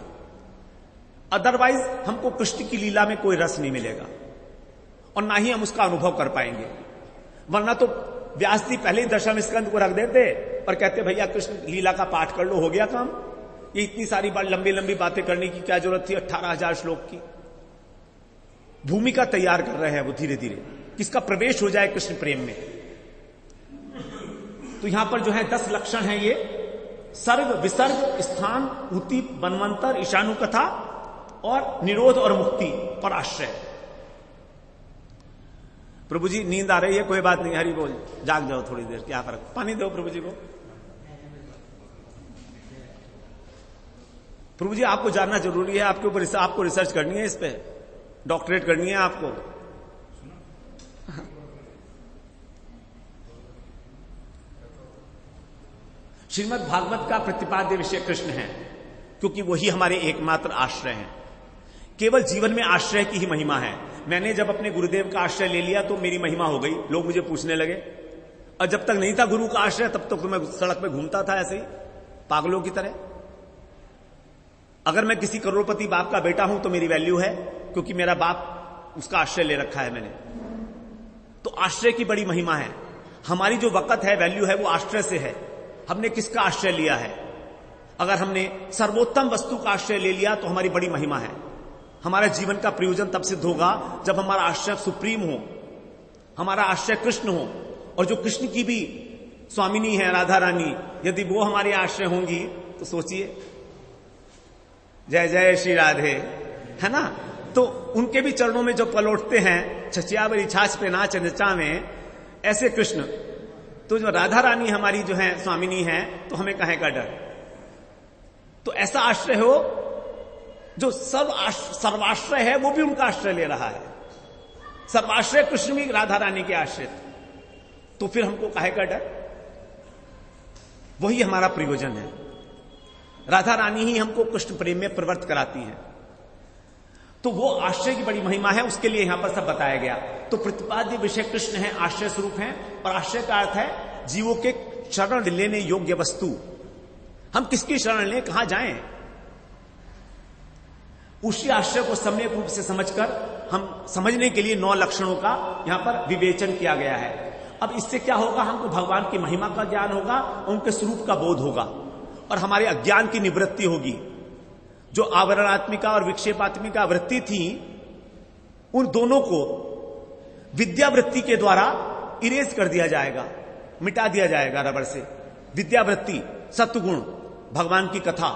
अदरवाइज हमको कृष्ण की लीला में कोई रस नहीं मिलेगा और ना ही हम उसका अनुभव कर पाएंगे। वरना तो व्यास जी पहले ही 10वें स्कंद को रख देते और कहते भैया कृष्ण लीला का पाठ कर लो, हो गया काम। ये इतनी सारी बार लंबी लंबी बातें करने की क्या जरूरत थी? 18,000 श्लोक की भूमिका तैयार कर रहे हैं वो धीरे धीरे, किसका प्रवेश हो जाए कृष्ण प्रेम में। तो यहां पर जो है 10 लक्षण है ये, सर्ग, विसर्ग, स्थान, ऊति, मनवंतर, ईशानुकथा और निरोध और मुक्ति और आश्रय। प्रभु जी नींद आ रही है, कोई बात नहीं, हरि बोल, जाग जाओ थोड़ी देर, क्या फर्क। पानी दो प्रभु जी को। प्रभु जी आपको जानना जरूरी है, आपके ऊपर आपको रिसर्च करनी है, इस पे डॉक्टरेट करनी है आपको। श्रीमद् भागवत का प्रतिपाद्य विषय कृष्ण है, क्योंकि वही हमारे एकमात्र आश्रय हैं। केवल जीवन में आश्रय की ही महिमा है। मैंने जब अपने गुरुदेव का आश्रय ले लिया तो मेरी महिमा हो गई। लोग मुझे पूछने लगे, और जब तक नहीं था गुरु का आश्रय तब तक तो मैं सड़क पे घूमता था ऐसे ही पागलों की तरह। अगर मैं किसी करोड़पति बाप का बेटा हूं तो मेरी वैल्यू है, क्योंकि मेरा बाप उसका आश्रय ले रखा है मैंने। तो आश्रय की बड़ी महिमा है। हमारी जो वक़्त है, वैल्यू है, वो आश्रय से है। हमने किसका आश्रय लिया है? अगर हमने सर्वोत्तम वस्तु का आश्रय ले लिया तो हमारी बड़ी महिमा है। हमारे जीवन का प्रयोजन तब सिद्ध होगा जब हमारा आश्रय सुप्रीम हो, हमारा आश्रय कृष्ण हो। और जो कृष्ण की भी स्वामिनी है राधा रानी, यदि वो हमारे आश्रय होंगी तो सोचिए, जय जय श्री राधे, है ना। तो उनके भी चरणों में जो पलौटते हैं, छछियावरी छाछ पे नाच नचावें, ऐसे कृष्ण। तो जो राधा रानी हमारी जो है स्वामिनी है, तो हमें काहे का डर। तो ऐसा आश्रय हो जो सर्वाश्रय है, वो भी उनका आश्रय ले रहा है। सर्वाश्रय कृष्ण भी राधा रानी के आश्रय, तो फिर हमको काहे का डर। वही हमारा प्रयोजन है। राधा रानी ही हमको कृष्ण प्रेम में प्रवृत्त कराती है। तो वो आश्रय की बड़ी महिमा है, उसके लिए यहां पर सब बताया गया। तो प्रतिपाद्य विषय कृष्ण है, आश्रय स्वरूप है। और आश्रय का अर्थ है जीवों के शरण लेने योग्य वस्तु, हम किसकी शरण लें, कहां जाएं? उसी आश्रय को सम्यक रूप से समझकर हम समझने के लिए 9 लक्षणों का यहां पर विवेचन किया गया है। अब इससे क्या होगा, हमको भगवान की महिमा का ज्ञान होगा और उनके स्वरूप का बोध होगा और हमारे अज्ञान की निवृत्ति होगी। जो आवरणात्मिका और विक्षेपात्मिका वृत्ति थी, उन दोनों को विद्यावृत्ति के द्वारा इरेज कर दिया जाएगा, मिटा दिया जाएगा रबर से। विद्यावृत्ति, सत्वगुण, भगवान की कथा,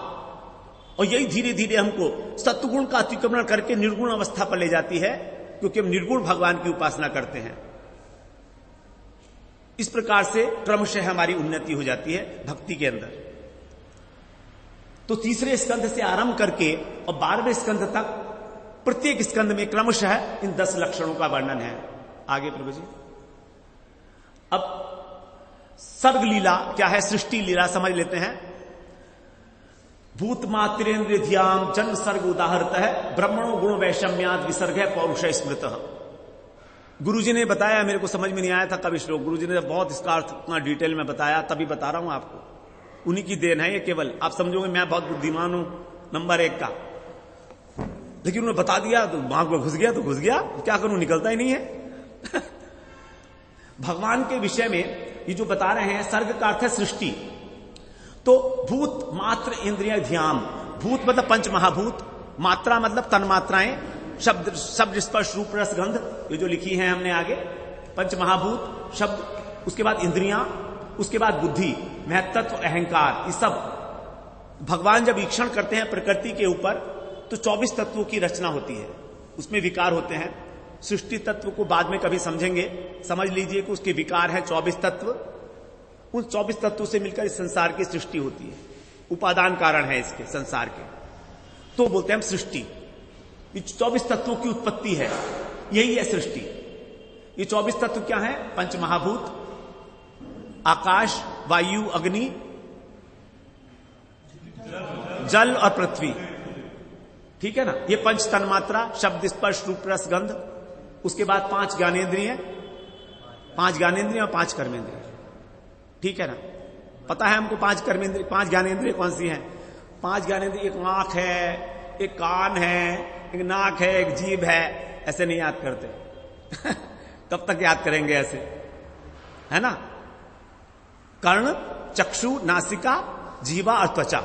और यही धीरे धीरे हमको सत्वगुण का अतिक्रमण करके निर्गुण अवस्था पर ले जाती है, क्योंकि हम निर्गुण भगवान की उपासना करते हैं। इस प्रकार से क्रमशः हमारी उन्नति हो जाती है भक्ति के अंदर। तो तीसरे स्कंध से आरंभ करके और 12वें स्कंध तक प्रत्येक स्कंध में क्रमशः इन 10 लक्षणों का वर्णन है। आगे प्रभु जी। अब सर्ग लीला क्या है, सृष्टि लीला समझ लेते हैं। भूत मात्रेन्द्र ध्यान जन्म सर्ग उदाहरत है, ब्रह्मणो गुण वैषम्याद विसर्ग है पौरुष स्मृत। गुरुजी ने बताया, मेरे को समझ में नहीं आया था कभी श्लोक, गुरुजी ने बहुत इसका अर्थ इतना डिटेल में बताया, तभी बता रहा हूं आपको। उन्हीं की देन है ये, केवल आप समझोगे मैं बहुत बुद्धिमान हूं नंबर 1 का, लेकिन उन्होंने बता दिया तो दिमाग में घुस गया तो घुस गया, क्या करूं, निकलता ही नहीं है। भगवान के विषय में ये जो बता रहे हैं, सर्ग का अर्थ है सृष्टि। तो भूत मात्र इंद्रिय ध्यान, भूत मतलब पंच महाभूत, मात्रा मतलब तन्मात्राएं, शब्द स्पर्श रूप रस गंध, ये जो लिखी है हमने आगे, पंच महाभूत शब्द, उसके बाद इंद्रियां, उसके बाद बुद्धि, महत्त्व, अहंकार, ये सब भगवान जब ईक्षण करते हैं प्रकृति के ऊपर तो 24 तत्वों की रचना होती है, उसमें विकार होते हैं। सृष्टि तत्व को बाद में कभी समझेंगे, समझ लीजिए कि उसके विकार है 24 तत्व। उन 24 तत्वों से मिलकर इस संसार की सृष्टि होती है, उपादान कारण है इसके संसार के, तो बोलते हैं हम सृष्टि। ये 24 तत्वों की उत्पत्ति है, यही है सृष्टि। ये 24 तत्व क्या है? पंच महाभूत, आकाश, वायु, अग्नि, जल और पृथ्वी, ठीक है ना। ये पंच तन्मात्रा, शब्द स्पर्श रूप रस गंध, उसके बाद 5 ज्ञानेंद्रिय, 5 ज्ञानेंद्रिय और 5 कर्मेंद्रिय, ठीक है ना। पता है हमको 5 कर्मेंद्रिय, 5 ज्ञानेंद्रिय कौन सी हैं? 5 ज्ञानेंद्रिय, एक आंख है, एक कान है, एक नाक है, एक जीभ है, ऐसे नहीं याद करते। कब तक याद करेंगे ऐसे, है ना। कर्ण, चक्षु, नासिका, जीवा और त्वचा,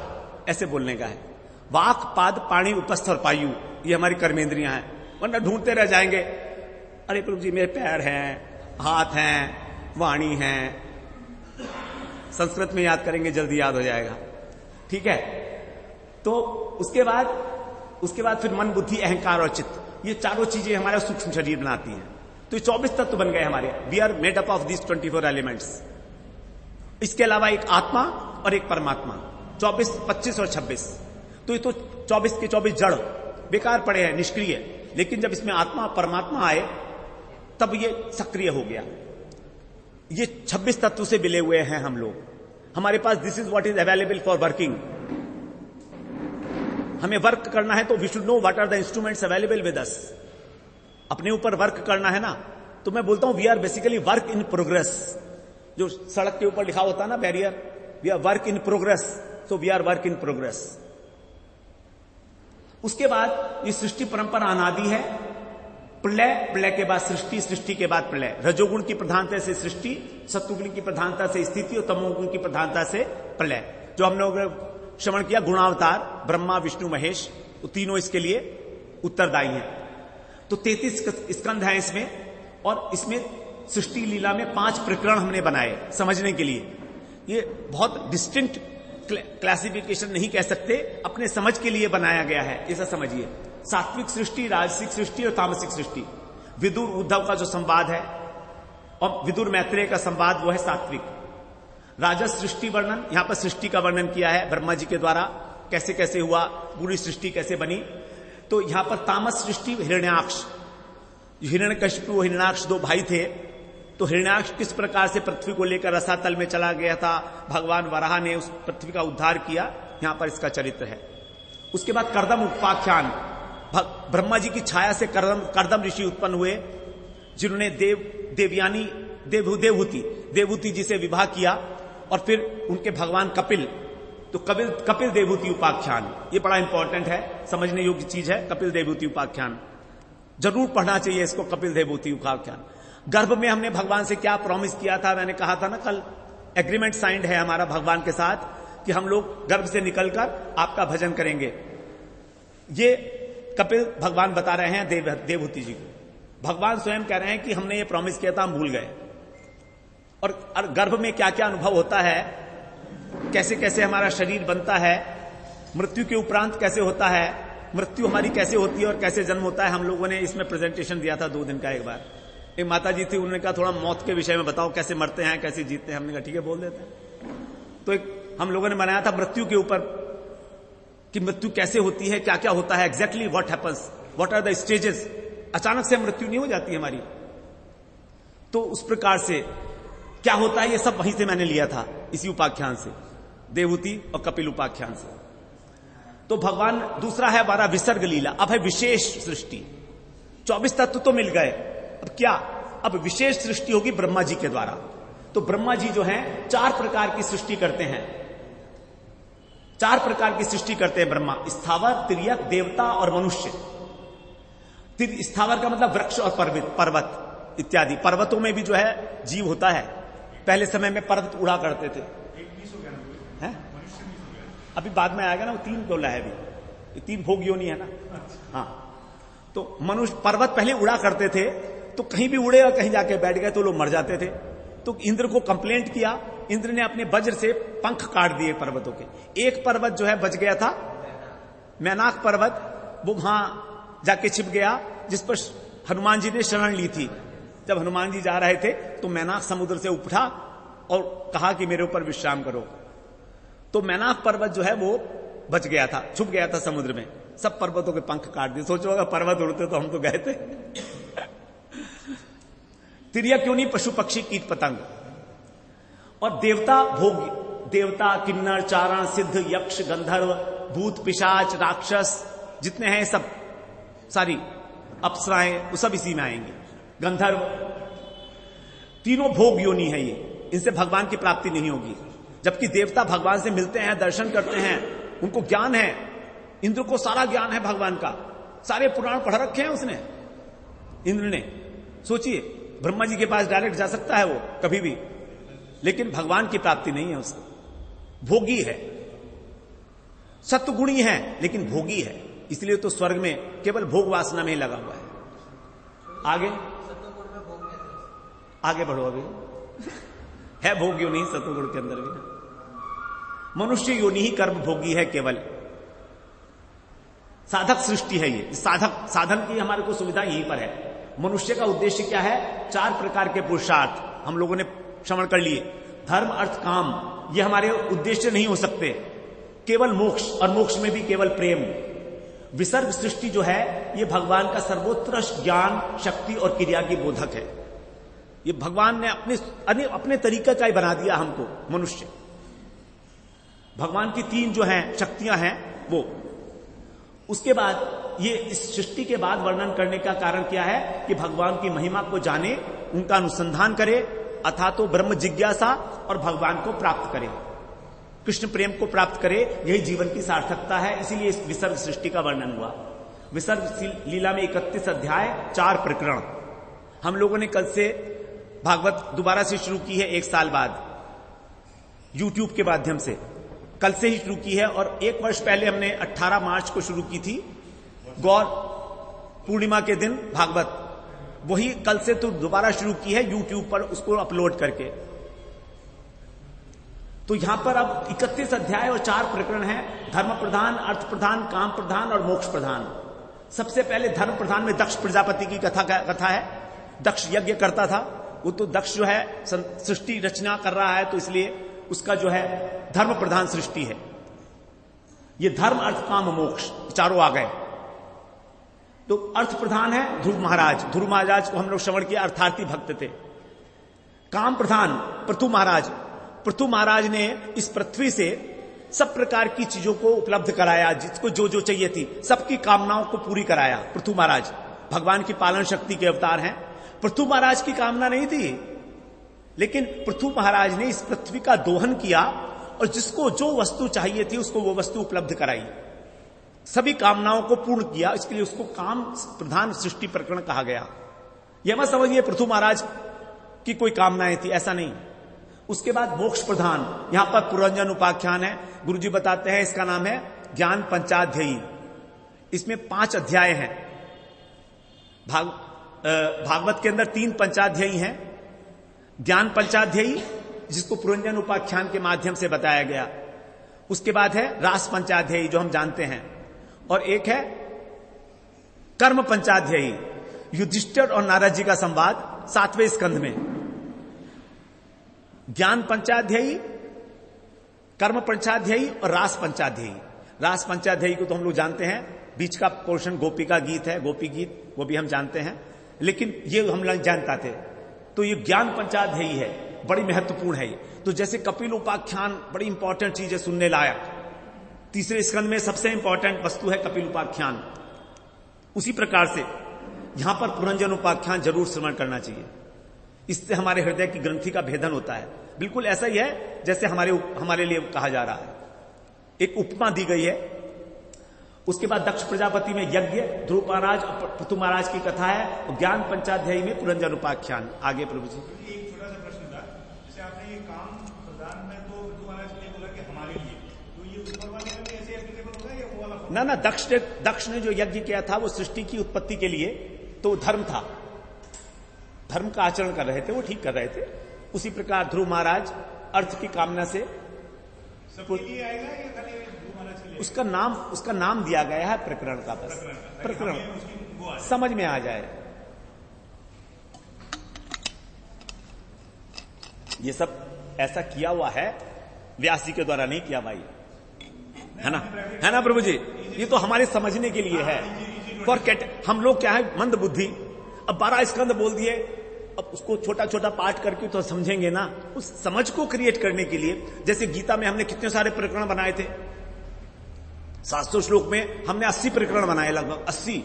ऐसे बोलने का है। वाक, पाद, पाणी, उपस्थ और पायु, ये हमारी कर्मेंद्रियां हैं, वरना ढूंढते रह जाएंगे। अरे प्रभु जी मेरे पैर हैं, हाथ हैं, वाणी हैं, संस्कृत में याद करेंगे जल्दी याद हो जाएगा, ठीक है। तो उसके बाद फिर मन, बुद्धि, अहंकार और चित्त, ये चारों चीजें हमारा सूक्ष्म शरीर बनाती हैं। तो ये 24 तत्व बन गए हमारे। We are made up of this 24 elements. इसके अलावा एक आत्मा और एक परमात्मा, 24, 25 और 26। तो ये तो 24 के 24 जड़ बेकार पड़े हैं, निष्क्रिय। लेकिन जब इसमें आत्मा परमात्मा आए तब ये सक्रिय हो गया। ये 26 तत्व से मिले हुए हैं हम लोग। हमारे पास this is what is available for working. हमें वर्क करना है तो we should know what are the instruments available with us. अपने ऊपर वर्क करना है ना, तो मैं बोलता हूं we are basically work in progress. जो सड़क के ऊपर लिखा होता है ना barrier, we are work in progress, so we are work in progress. उसके बाद ये सृष्टि परंपरा अनादि है। प्रलय, प्रलय के बाद सृष्टि, सृष्टि के बाद प्रलय। रजोगुण की प्रधानता से सृष्टि, सत्वगुण की प्रधानता से स्थिति और तमोगुण की प्रधानता से प्रलय। जो हम लोग श्रवण किया गुणावतार, ब्रह्मा, विष्णु, महेश, तो तीनों इसके लिए उत्तरदायी हैं। तो 33 स्कंध है इसमें, और इसमें सृष्टि लीला में 5 प्रकरण हमने बनाए समझने के लिए। ये बहुत डिस्टिंक्ट क्लासिफिकेशन नहीं कह सकते, अपने समझ के लिए बनाया गया है, ऐसा समझिए। सात्विक सृष्टि, राजसिक सृष्टि और तामसिक सृष्टि। विदुर उद्धव का जो संवाद है और विदुर मैत्रेय का संवाद, वो है सात्विक। राजस सृष्टि वर्णन, यहां पर सृष्टि का वर्णन किया है ब्रह्मा जी के द्वारा, कैसे कैसे हुआ, पूरी सृष्टि कैसे बनी। तो यहां पर तामस सृष्टि, हिरण्याक्ष, हिरण्यकशिपु, हिरण्याक्ष 2 भाई थे। तो हिरण्याक्ष किस प्रकार से पृथ्वी को लेकर रसातल में चला गया था, भगवान वराह ने उस पृथ्वी का उद्धार किया, यहां पर इसका चरित्र है। उसके बाद कर्दम उपाख्यान, ब्रह्मा जी की छाया से कर्दम ऋषि उत्पन्न हुए, जिन्होंने देवयानी देवहूति जी से विवाह किया और फिर उनके भगवान कपिल, तो कपिल देवहूति उपाख्यान, ये बड़ा इंपॉर्टेंट है, समझने योग्य चीज है। कपिल देवहूति उपाख्यान जरूर पढ़ना चाहिए इसको, कपिल देवहूति उपाख्यान। गर्भ में हमने भगवान से क्या प्रॉमिस किया था, मैंने कहा था ना कल, एग्रीमेंट साइंड है हमारा भगवान के साथ कि हम लोग गर्भ से निकलकर आपका भजन करेंगे। ये कपिल भगवान बता रहे हैं देवहूति जी को। भगवान स्वयं कह रहे हैं कि हमने ये प्रॉमिस किया था, हम भूल गए। और गर्भ में क्या क्या अनुभव होता है, कैसे कैसे हमारा शरीर बनता है, मृत्यु के उपरांत कैसे होता है, मृत्यु हमारी कैसे होती है और कैसे जन्म होता है, हम लोगों ने इसमें प्रेजेंटेशन दिया था 2 दिन का। एक बार एक माता जी थी, उन्होंने कहा थोड़ा मौत के विषय में बताओ, कैसे मरते हैं कैसे जीते हैं। हमने कहा ठीक है बोल देते हैं। तो एक हम लोगों ने बनाया था मृत्यु के ऊपर कि मृत्यु कैसे होती है, क्या क्या होता है, exactly what happens, what are the stages. अचानक से मृत्यु नहीं हो जाती हमारी, तो उस प्रकार से क्या होता है, ये सब वहीं से मैंने लिया था, इसी उपाख्यान से, देवहूति और कपिल उपाख्यान से। तो भगवान दूसरा है हमारा विसर्ग लीला। अब है विशेष सृष्टि। 24 तत्व तो मिल गए, अब क्या, अब विशेष सृष्टि होगी ब्रह्मा जी के द्वारा। तो ब्रह्मा जी जो हैं 4 प्रकार की सृष्टि करते हैं, 4 प्रकार की सृष्टि करते हैं ब्रह्मा, स्थावर, तिर्यक, देवता और मनुष्य। स्थावर का मतलब वृक्ष और पर्वत इत्यादि। पर्वतों में भी जो है जीव होता है। पहले समय में पर्वत उड़ा करते थे, है? अभी बाद में आएगा ना, वो 3 बोला है अभी, ये 3 भोग योनि है ना। हाँ, तो मनुष्य पर्वत पहले उड़ा करते थे, तो कहीं भी उड़े और कहीं जाके बैठ गए तो लोग मर जाते थे। तो इंद्र को कंप्लेंट किया, इंद्र ने अपने वज्र से पंख काट दिए पर्वतों के। एक पर्वत जो है बच गया था, मैनाक पर्वत, वो वहां जाके छिप गया, जिस पर हनुमान जी ने शरण ली थी। जब हनुमान जी जा रहे थे तो मैनाक समुद्र से उठा और कहा कि मेरे ऊपर विश्राम करो। तो मैनाक पर्वत जो है वो बच गया था, छुप गया था समुद्र में। सब पर्वतों के पंख काट दिए। सोचो अगर पर्वत उड़ते तो हम तो गए थे। तिर्यक योनि पशु पक्षी कीट पतंग। और देवता भोग, देवता, किन्नर, चारण, सिद्ध, यक्ष, गंधर्व, भूत, पिशाच, राक्षस जितने हैं सब, सारी अप्सराएं, वो सब इसी में आएंगे। गंधर्व, तीनों भोग योनि है ये, इनसे भगवान की प्राप्ति नहीं होगी। जबकि देवता भगवान से मिलते हैं, दर्शन करते हैं, उनको ज्ञान है। इंद्र को सारा ज्ञान है भगवान का, सारे पुराण पढ़ रखे हैं उसने, इंद्र ने। सोचिए, ब्रह्मा जी के पास डायरेक्ट जा सकता है वो कभी भी, लेकिन भगवान की प्राप्ति नहीं है उसको। भोगी है, सत्वगुणी है लेकिन भोगी है, इसलिए तो स्वर्ग में केवल भोग वासना में ही लगा हुआ है। आगे आगे बढ़ो, अभी है भोग योनि सत्वगुण के अंदर भी ना। मनुष्य योनि ही कर्म भोगी है केवल। साधक सृष्टि है ये, साधन की हमारे को सुविधा यहीं पर है। मनुष्य का उद्देश्य क्या है? 4 प्रकार के पुरुषार्थ हम लोगों ने श्रवण कर लिए। धर्म, अर्थ, काम, ये हमारे उद्देश्य नहीं हो सकते, केवल मोक्ष, और मोक्ष में भी केवल प्रेम। विसर्ग सृष्टि जो है ये भगवान का सर्वोत्कृष्ट ज्ञान, शक्ति और क्रिया की बोधक है। ये भगवान ने अपने तरीके का ही बना दिया हमको मनुष्य। भगवान की 3 जो हैं शक्तियां हैं वो। उसके बाद ये इस सृष्टि के बाद वर्णन करने का कारण क्या है कि भगवान की महिमा को जाने, उनका अनुसंधान करे, अथा तो ब्रह्म जिज्ञासा, और भगवान को प्राप्त करे, कृष्ण प्रेम को प्राप्त करे। यही जीवन की सार्थकता है। इसीलिए इस विसर्ग सृष्टि का वर्णन हुआ। विसर्ग लीला में 31 अध्याय, 4 प्रकरण। हम लोगों ने कल से भागवत दोबारा से शुरू की है, 1 साल बाद, YouTube के माध्यम से कल से ही शुरू की है। और 1 वर्ष पहले हमने 18 मार्च को शुरू की थी, गौर पूर्णिमा के दिन भागवत। वही कल से तो दोबारा शुरू की है YouTube पर, उसको अपलोड करके। तो यहां पर अब 31 अध्याय और 4 प्रकरण हैं। धर्म प्रधान, अर्थ प्रधान, काम प्रधान और मोक्ष प्रधान। सबसे पहले धर्म प्रधान में दक्ष प्रजापति की कथा है। दक्ष यज्ञ करता था, वो तो दक्ष जो है सृष्टि रचना कर रहा है, तो इसलिए उसका जो है धर्म प्रधान सृष्टि है। ये धर्म, अर्थ, काम, मोक्ष चारों आ गए। तो अर्थ प्रधान है ध्रुव महाराज। ध्रुव महाराज को हम लोग श्रवण किया, अर्थार्थी भक्त थे। काम प्रधान पृथु महाराज। पृथु महाराज ने इस पृथ्वी से सब प्रकार की चीजों को उपलब्ध कराया, जिसको जो जो चाहिए थी, सबकी कामनाओं को पूरी कराया। पृथु महाराज भगवान की पालन शक्ति के अवतार हैं। पृथु महाराज की कामना नहीं थी, लेकिन पृथु महाराज ने इस पृथ्वी का दोहन किया और जिसको जो वस्तु चाहिए थी उसको वो वस्तु उपलब्ध कराई, सभी कामनाओं को पूर्ण किया। इसके लिए उसको काम प्रधान सृष्टि प्रकरण कहा गया। यह मत समझिए पृथु महाराज की कोई कामनाएं थी, ऐसा नहीं। उसके बाद मोक्ष प्रधान, यहां पर पुरंजन उपाख्यान है। गुरुजी बताते हैं इसका नाम है ज्ञान पंचाध्यायी। इसमें 5 अध्याय हैं। भागवत के अंदर 3 पंचाध्यायी हैं। ज्ञान पंचाध्यायी जिसको पुरंजन उपाख्यान के माध्यम से बताया गया, उसके बाद है रास पंचाध्यायी जो हम जानते हैं, और एक है कर्म पंचाध्यायी, युधिष्ठिर और नारद जी का संवाद 7वें स्कंध में। ज्ञान पंचाध्यायी, कर्म पंचाध्यायी और रास पंचाध्यायी। रास पंचाध्यायी को तो हम लोग जानते हैं, बीच का पोर्शन गोपी का गीत है, गोपी गीत, वो भी हम जानते हैं, लेकिन ये हम लोग जानता थे। तो ये ज्ञान पंचाध्यायी है, बड़ी महत्वपूर्ण है। तो जैसे कपिल उपाख्यान बड़ी इंपॉर्टेंट चीज है, सुनने लायक, 3रे स्कंध में सबसे इंपॉर्टेंट वस्तु है कपिल उपाख्यान। उसी प्रकार से यहां पर पुरंजन उपाख्यान जरूर श्रवण करना चाहिए। इससे हमारे हृदय की ग्रंथि का भेदन होता है। बिल्कुल ऐसा ही है जैसे हमारे लिए कहा जा रहा है। एक उपमा दी गई है। उसके बाद दक्ष प्रजापति में यज्ञ, ध्रुव महाराज और पृथु महाराज की कथा है, और ज्ञान पंचाध्यायी में पुरंजन उपाख्यान। आगे प्रभु जी। एक छोटा सा प्रश्न था, जैसे आपने ये काम प्रधान में तो पृथु महाराज के लिए बोला कि हमारे लिए, तो ये ऊपर वाले में भी ऐसे एप्लीकेबल होगा या वो वाला? ना, दक्ष ने जो यज्ञ किया था वो सृष्टि की उत्पत्ति के लिए, तो धर्म था, धर्म का आचरण कर रहे थे, वो ठीक कर रहे थे। उसी प्रकार ध्रुव महाराज अर्थ की कामना से सबके लिए आएगा या खाली ध्रुव महाराज के लिए? उसका नाम दिया गया है प्रकरण का, बस प्रकरण समझ में आ जाए। ये सब ऐसा किया हुआ है, व्यास जी के द्वारा नहीं किया भाई, है ना प्रभु जी? ये तो हमारे समझने के लिए है। फॉर हम लोग क्या है, मंद बुद्धि। अब 12 स्कंद बोल दिए, अब उसको छोटा छोटा पाठ करके तो समझेंगे ना। उस समझ को क्रिएट करने के लिए, जैसे गीता में हमने कितने सारे प्रकरण बनाए थे, 700 श्लोक में हमने 80 प्रकरण बनाए, लगभग 80।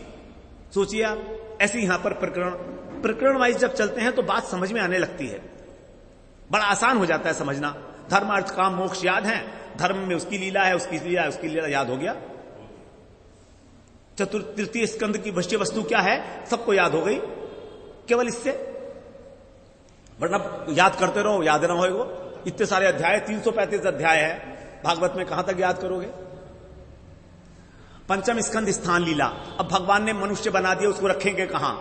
सोचिए आप, ऐसे यहां पर प्रकरण वाइज जब चलते हैं तो बात समझ में आने लगती है, बड़ा आसान हो जाता है समझना। धर्म अर्थ काम मोक्ष याद है, धर्म में उसकी लीला है, उसकी लीला याद हो गया। तृतीय स्कंद की विषय वस्तु क्या है सबको याद हो गई, केवल इससे। वरना याद करते रहो, याद ना होएगा। इतने सारे अध्याय, 335 अध्याय है भागवत में, कहां तक याद करोगे? 5वां स्कंद स्थान लीला। अब भगवान ने मनुष्य बना दिया, उसको रखेंगे कहां?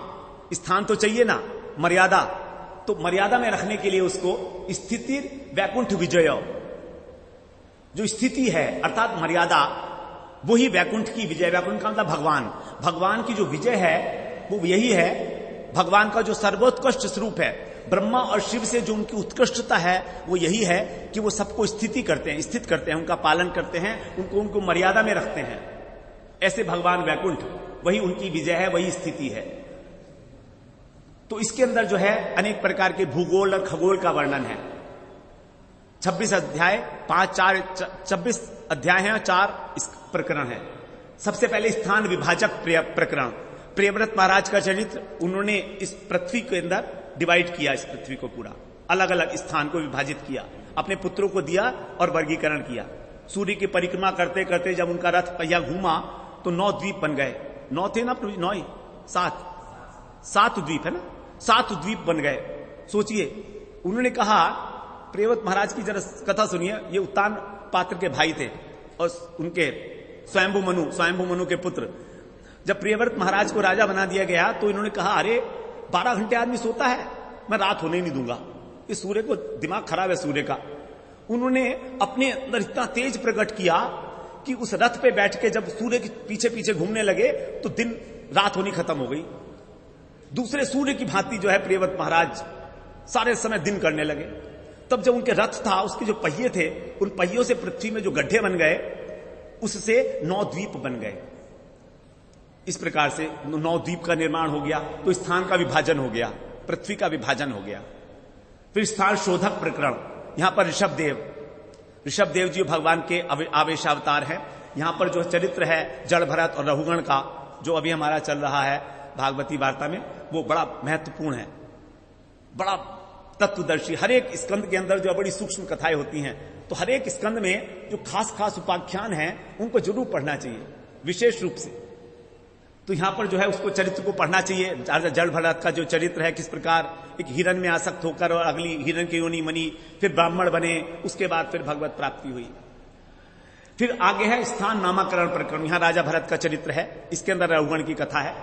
स्थान तो चाहिए ना, मर्यादा। तो मर्यादा में रखने के लिए उसको स्थिति वैकुंठ विजय, जो स्थिति है अर्थात मर्यादा, वही वैकुंठ की विजय। वैकुंठ का मतलब भगवान की जो विजय है वो यही है। भगवान का जो सर्वोत्कृष्ट स्वरूप है, ब्रह्मा और शिव से जो उनकी उत्कृष्टता है वो यही है कि वो सबको स्थित करते हैं, उनका पालन करते हैं, उनको मर्यादा में रखते हैं। ऐसे भगवान वैकुंठ, वही उनकी विजय है, वही स्थिति है। तो इसके अंदर जो है अनेक प्रकार के भूगोल और खगोल का वर्णन है। 26 अध्याय, 26 अध्याय हैं और 4 प्रकरण है। सबसे पहले स्थान विभाजक प्रकरण। प्रियव्रत महाराज का चरित्र, उन्होंने इस पृथ्वी के अंदर डिवाइड किया, इस पृथ्वी को पूरा अलग अलग स्थान को विभाजित किया, अपने पुत्रों को दिया और वर्गीकरण किया। सूर्य की परिक्रमा करते करते जब उनका रथ पहिया घूमा तो 9 द्वीप बन गए। 9 थे ना, 9 7 द्वीप है ना, 7 द्वीप बन गए। सोचिए, उन्होंने कहा, प्रियव्रत महाराज की जरा कथा सुनिए। ये उत्तान पात्र के भाई थे और उनके स्वयंभू मनु के पुत्र। जब प्रियव्रत महाराज को राजा बना दिया गया तो इन्होंने कहा, अरे 12 घंटे आदमी सोता है, मैं रात होने नहीं दूंगा। इस सूर्य को दिमाग खराब है सूर्य का। उन्होंने अपने अंदर इतना तेज प्रकट किया कि उस रथ पे बैठ के जब सूर्य के पीछे पीछे घूमने लगे तो दिन रात होनी खत्म हो गई। दूसरे सूर्य की भांति जो है प्रियव्रत महाराज सारे समय दिन करने लगे। तब जब उनके रथ था, उसके जो पहिए थे, उन पहियों से पृथ्वी में जो गड्ढे बन गए, उससे 9 द्वीप बन गए। इस प्रकार से 9 द्वीप का निर्माण हो गया। तो स्थान का विभाजन हो गया, पृथ्वी का विभाजन हो गया। फिर स्थान शोधक प्रकरण। यहां पर ऋषभ देव जी भगवान के आवेशावतार हैं। यहां पर जो चरित्र है जड़ भरत और रहुगण का, जो अभी हमारा चल रहा है भागवती वार्ता में, वो बड़ा महत्वपूर्ण है, बड़ा तत्वदर्शी। हर एक स्कंद के अंदर जो बड़ी सूक्ष्म कथाएं होती हैं, तो हर एक स्कंद में जो खास खास उपाख्यान हैं उनको जरूर पढ़ना चाहिए विशेष रूप से। तो यहां पर जो है उसको चरित्र को पढ़ना चाहिए। जड़ भरत का जो चरित्र है, किस प्रकार एक हिरण में आसक्त होकर और अगली हिरण की योनि बनी, फिर ब्राह्मण बने, उसके बाद फिर भगवत प्राप्ति हुई। फिर आगे है स्थान नामाकरण प्रकरण। यहां राजा भरत का चरित्र है, इसके अंदर रघुगण की कथा है।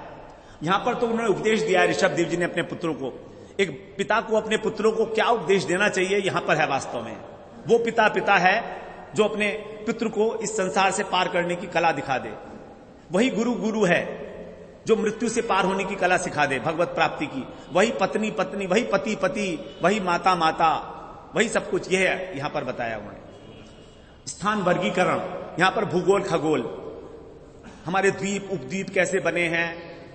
यहां पर तो उन्होंने उपदेश दिया है ऋषभ देव जी ने अपने पुत्रों को। एक पिता को अपने पुत्रों को क्या उपदेश देना चाहिए यहां पर है वास्तव में। वो पिता है जो अपने पुत्र को इस संसार से पार करने की कला दिखा दे। वही गुरु है जो मृत्यु से पार होने की कला सिखा दे, भगवत प्राप्ति की। वही पत्नी, वही पति, वही माता, वही सब कुछ यह है यहां पर बताया उन्होंने। स्थान वर्गीकरण, यहां पर भूगोल खगोल, हमारे द्वीप उपद्वीप कैसे बने हैं,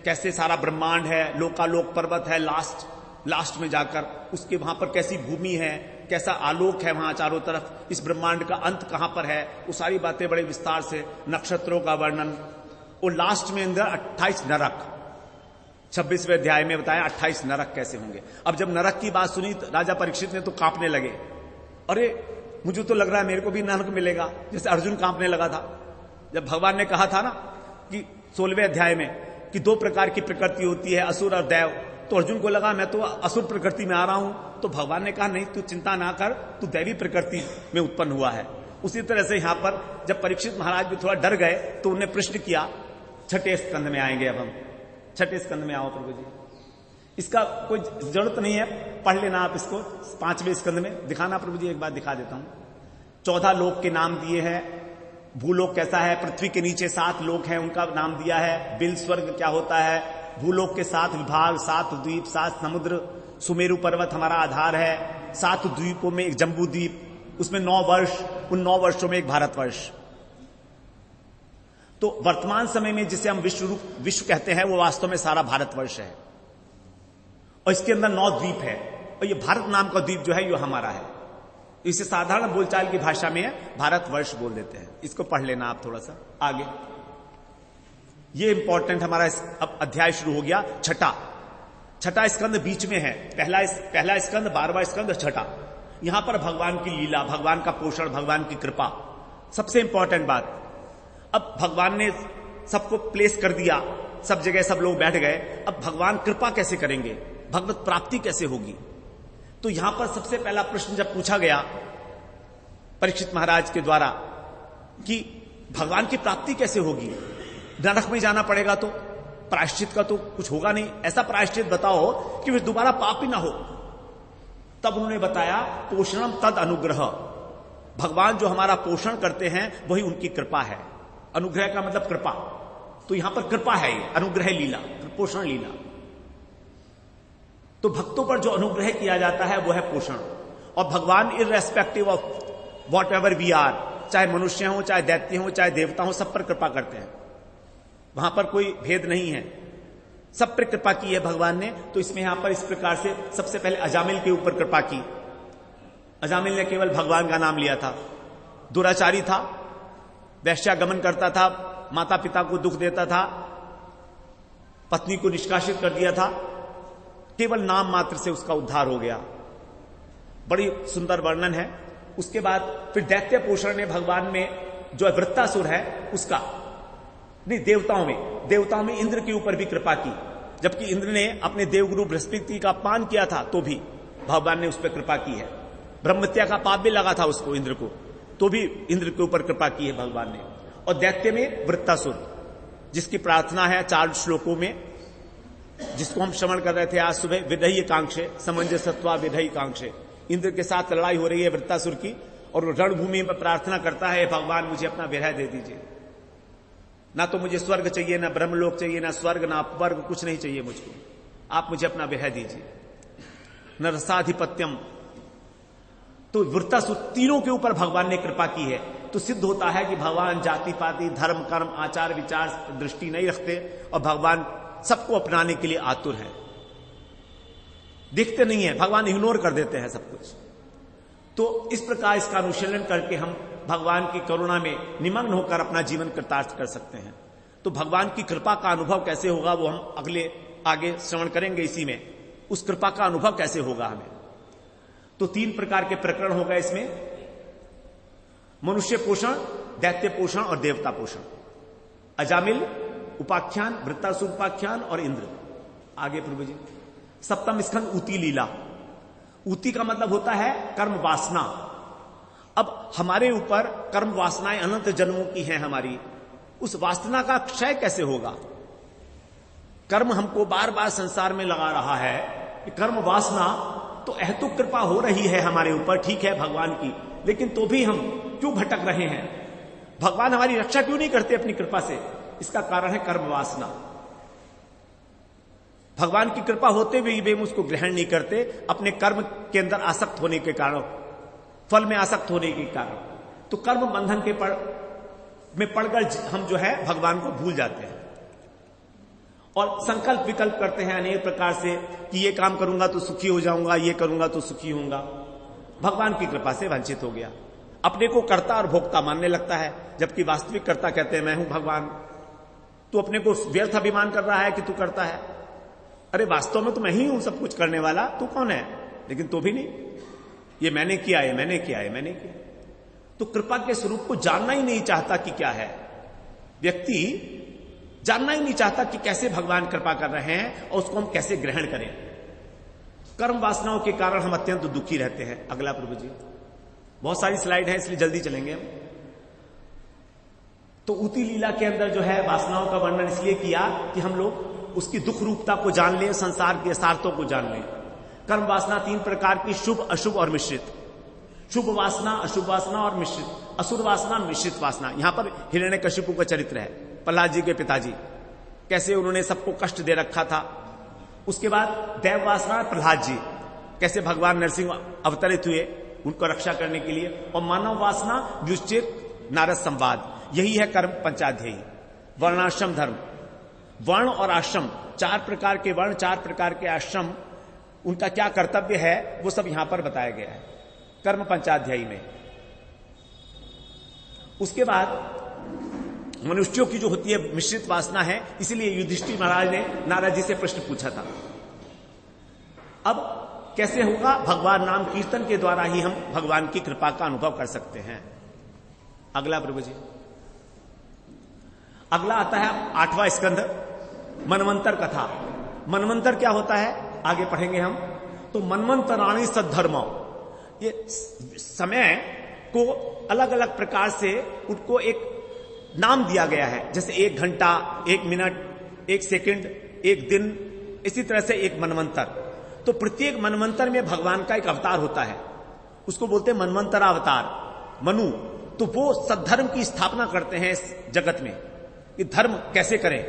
कैसे सारा ब्रह्मांड है, लोकालोक पर्वत है लास्ट में जाकर, उसके वहां पर कैसी भूमि है, कैसा आलोक है वहां चारों तरफ, इस ब्रह्मांड का अंत कहां पर है, वो सारी बातें बड़े विस्तार से, नक्षत्रों का वर्णन। और लास्ट में अंदर 28 नरक, 26वें अध्याय में बताया 28 नरक कैसे होंगे। अब जब नरक की बात सुनी तो राजा परीक्षित ने तो कांपने लगे। अरे मुझे तो लग रहा है मेरे को भी नरक मिलेगा, जैसे अर्जुन कांपने लगा था जब भगवान ने कहा था ना कि 16वें अध्याय में कि 2 प्रकार की प्रकृति होती है, असुर और दैव। तो अर्जुन को लगा मैं तो असुर प्रकृति में आ रहा हूं, तो भगवान ने कहा नहीं, तू चिंता ना कर, तू दैवी प्रकृति में उत्पन्न हुआ है। उसी तरह से यहां पर जब परीक्षित महाराज भी थोड़ा डर गए तो उन्हें प्रश्न किया। 6ठे स्कंद में आएंगे अब हम, 6ठे स्कंद में आओ प्रभु जी। इसका कोई जरूरत नहीं है, पढ़ लेना आप इसको। 5वें स्कंद में दिखाना प्रभु जी, एक बार दिखा देता हूं। 14 लोक के नाम दिए हैं। भूलोक कैसा है, पृथ्वी के नीचे 7 लोक हैं, उनका नाम दिया है। बिल स्वर्ग क्या होता है, भूलोक के 7 विभाग, 7 द्वीप, 7 समुद्र, सुमेरु पर्वत हमारा आधार है। 7 द्वीपों में एक जम्बू द्वीप, उसमें 9 वर्ष, उन 9 वर्षों में एक भारतवर्ष। तो वर्तमान समय में जिसे हम विश्व कहते हैं वो वास्तव में सारा भारतवर्ष है, और इसके अंदर 9 द्वीप है। और ये भारत नाम का द्वीप जो है ये हमारा है। इसे साधारण बोलचाल की भाषा में भारतवर्ष बोल देते हैं। इसको पढ़ लेना आप थोड़ा सा आगे। ये इंपॉर्टेंट हमारा अब अध्याय शुरू हो गया। छठा स्कंद बीच में है। पहला स्कंद, 12वां स्कंद, छठा। यहां पर भगवान की लीला, भगवान का पोषण, भगवान की कृपा, सबसे इंपॉर्टेंट बात। अब भगवान ने सबको प्लेस कर दिया, सब जगह सब लोग बैठ गए। अब भगवान कृपा कैसे करेंगे, भगवत प्राप्ति कैसे होगी? तो यहां पर सबसे पहला प्रश्न जब पूछा गया परीक्षित महाराज के द्वारा कि भगवान की प्राप्ति कैसे होगी, नरक में जाना पड़ेगा तो प्रायश्चित का तो कुछ होगा नहीं, ऐसा प्रायश्चित बताओ कि फिर दोबारा पाप ही ना हो। तब उन्होंने बताया पोषणम तद अनुग्रह, भगवान जो हमारा पोषण करते हैं वही उनकी कृपा है। अनुग्रह का मतलब कृपा, तो यहां पर कृपा है, ये अनुग्रह लीला, पोषण लीला। तो भक्तों पर जो अनुग्रह किया जाता है वो है पोषण। और भगवान irrespective of whatever we are, चाहे मनुष्य हो, चाहे दैत्य हो, चाहे देवता हो, सब पर कृपा करते हैं। वहां पर कोई भेद नहीं है, सब पर कृपा की है भगवान ने। तो इसमें यहां पर इस प्रकार से सबसे पहले अजामिल के ऊपर कृपा की। अजामिल ने केवल भगवान का नाम लिया था, दुराचारी था, वैश्यागमन करता था, माता पिता को दुख देता था, पत्नी को निष्कासित कर दिया था। केवल नाम मात्र से उसका उद्धार हो गया। बड़ी सुंदर वर्णन है। उसके बाद फिर दैत्य पोषण ने भगवान में जो वृत्तासुर है उसका, नहीं देवताओं में इंद्र के ऊपर भी कृपा की। जबकि इंद्र ने अपने देवगुरु बृहस्पति का अपमान किया था तो भी भगवान ने उस पर कृपा की है। ब्रह्मत्या का पाप भी लगा था उसको, इंद्र को, तो भी इंद्र के ऊपर कृपा की है भगवान ने। और दैत्य में वृत्तासुर, जिसकी प्रार्थना है 4 श्लोकों में, जिसको हम श्रवण कर रहे थे आज सुबह, विधेय कांक्षे समंजसत्वा विधेय कांक्षे। इंद्र के साथ लड़ाई हो रही है वृत्तासुर की, और रणभूमि पर प्रार्थना करता है भगवान मुझे अपना विरह दे दीजिए, ना तो मुझे स्वर्ग चाहिए, ना ब्रह्मलोक चाहिए, ना स्वर्ग, ना अपवर्ग, कुछ नहीं चाहिए मुझको, आप मुझे अपना विरह दीजिए, न रसाधिपत्यम। तो वृत्तासुर, तीनों के ऊपर भगवान ने कृपा की है। तो सिद्ध होता है कि भगवान जाति पाति धर्म कर्म आचार विचार दृष्टि नहीं रखते, और भगवान सबको अपनाने के लिए आतुर है। देखते नहीं है, भगवान इग्नोर कर देते हैं सब कुछ। तो इस प्रकार इसका अनुशीलन करके हम भगवान की करुणा में निमग्न होकर अपना जीवन कृतार्थ कर सकते हैं। तो भगवान की कृपा का अनुभव कैसे होगा वो हम आगे श्रवण करेंगे इसी में। उस कृपा का अनुभव कैसे होगा हमें, तो 3 प्रकार के प्रकरण हो गए इसमें, मनुष्य पोषण, दैत्य पोषण और देवता पोषण। अजामिल उपाख्यान, वृत्तासुर उपाख्यान और इंद्र। आगे प्रभु जी, सप्तम स्कंद ऊती लीला। ऊती का मतलब होता है कर्म वासना। अब हमारे ऊपर कर्म वासनाएं अनंत जन्मों की हैं हमारी, उस वासना का क्षय कैसे होगा? कर्म हमको बार बार संसार में लगा रहा है कि कर्म वासना तो अहेतुक कृपा हो रही है हमारे ऊपर, ठीक है भगवान की, लेकिन तो भी हम क्यों भटक रहे हैं? भगवान हमारी रक्षा क्यों नहीं करते अपनी कृपा से? इसका कारण है कर्म वासना। भगवान की कृपा होते हुए भी हम उसको ग्रहण नहीं करते, अपने कर्म के अंदर आसक्त होने के कारण, फल में आसक्त होने के कारण। तो कर्म बंधन के में पड़कर हम जो है भगवान को भूल जाते हैं और संकल्प विकल्प करते हैं अनेक प्रकार से कि ये काम करूंगा तो सुखी हो जाऊंगा, ये करूंगा तो सुखी होऊंगा। भगवान की कृपा से वंचित हो गया, अपने को कर्ता और भोक्ता मानने लगता है, जबकि वास्तविक कर्ता कहते हैं मैं हूं भगवान। तू अपने को व्यर्थ अभिमान कर रहा है कि तू करता है, अरे वास्तव में तो मैं ही हूं सब कुछ करने वाला, तू कौन है? लेकिन तो भी नहीं, ये मैंने किया है, मैंने किया है, मैंने किया। तो कृपा के स्वरूप को जानना ही नहीं चाहता कि क्या है। व्यक्ति जानना ही नहीं चाहता कि कैसे भगवान कृपा कर रहे हैं और उसको हम कैसे ग्रहण करें। कर्म वासनाओं के कारण हम अत्यंत दुखी रहते हैं। अगला प्रभु जी, बहुत सारी स्लाइड है इसलिए जल्दी चलेंगे हम। तो ऊती लीला के अंदर जो है वासनाओं का वर्णन इसलिए किया कि हम लोग उसकी दुख रूपता को जान लें, संसार के यथार्थों को जान लें। कर्म वासना 3 प्रकार की, शुभ, अशुभ और मिश्रित। शुभ वासना, अशुभ वासना और मिश्रित। असुर वासना, मिश्रित वासना। यहां पर हिरण्यकशिपु का चरित्र है, प्रहलाद जी के पिताजी, कैसे उन्होंने सबको कष्ट दे रखा था। उसके बाद देव वासना, प्रहलाद जी कैसे भगवान नरसिंह अवतरित हुए उनको रक्षा करने के लिए। और मानव वासना, युधिष्ठिर, नारद संवाद। यही है कर्म पंचाध्यायी। वर्णाश्रम धर्म, वर्ण और आश्रम, 4 प्रकार के वर्ण, 4 प्रकार के आश्रम, उनका क्या कर्तव्य है वो सब यहां पर बताया गया है कर्म पंचाध्यायी में। उसके बाद मनुष्यों की जो होती है मिश्रित वासना है, इसलिए युधिष्ठिर महाराज ने नारद जी से प्रश्न पूछा था। अब कैसे होगा? भगवान नाम कीर्तन के द्वारा ही हम भगवान की कृपा का अनुभव कर सकते हैं। अगला प्रभु जी, अगला आता है 8वां स्कंध, मनवंतर कथा। मनवंतर क्या होता है आगे पढ़ेंगे हम। तो मनवंतराणी सद्धर्म, ये समय को अलग अलग प्रकार से उनको एक नाम दिया गया है, जैसे 1 घंटा, 1 मिनट, 1 सेकंड, 1 दिन, इसी तरह से एक मनवंतर। तो प्रत्येक मनवंतर में भगवान का एक अवतार होता है, उसको बोलते हैं मनवंतरावतार, मनु। तो वो सद्धर्म की स्थापना करते हैं इस जगत में कि धर्म कैसे करें,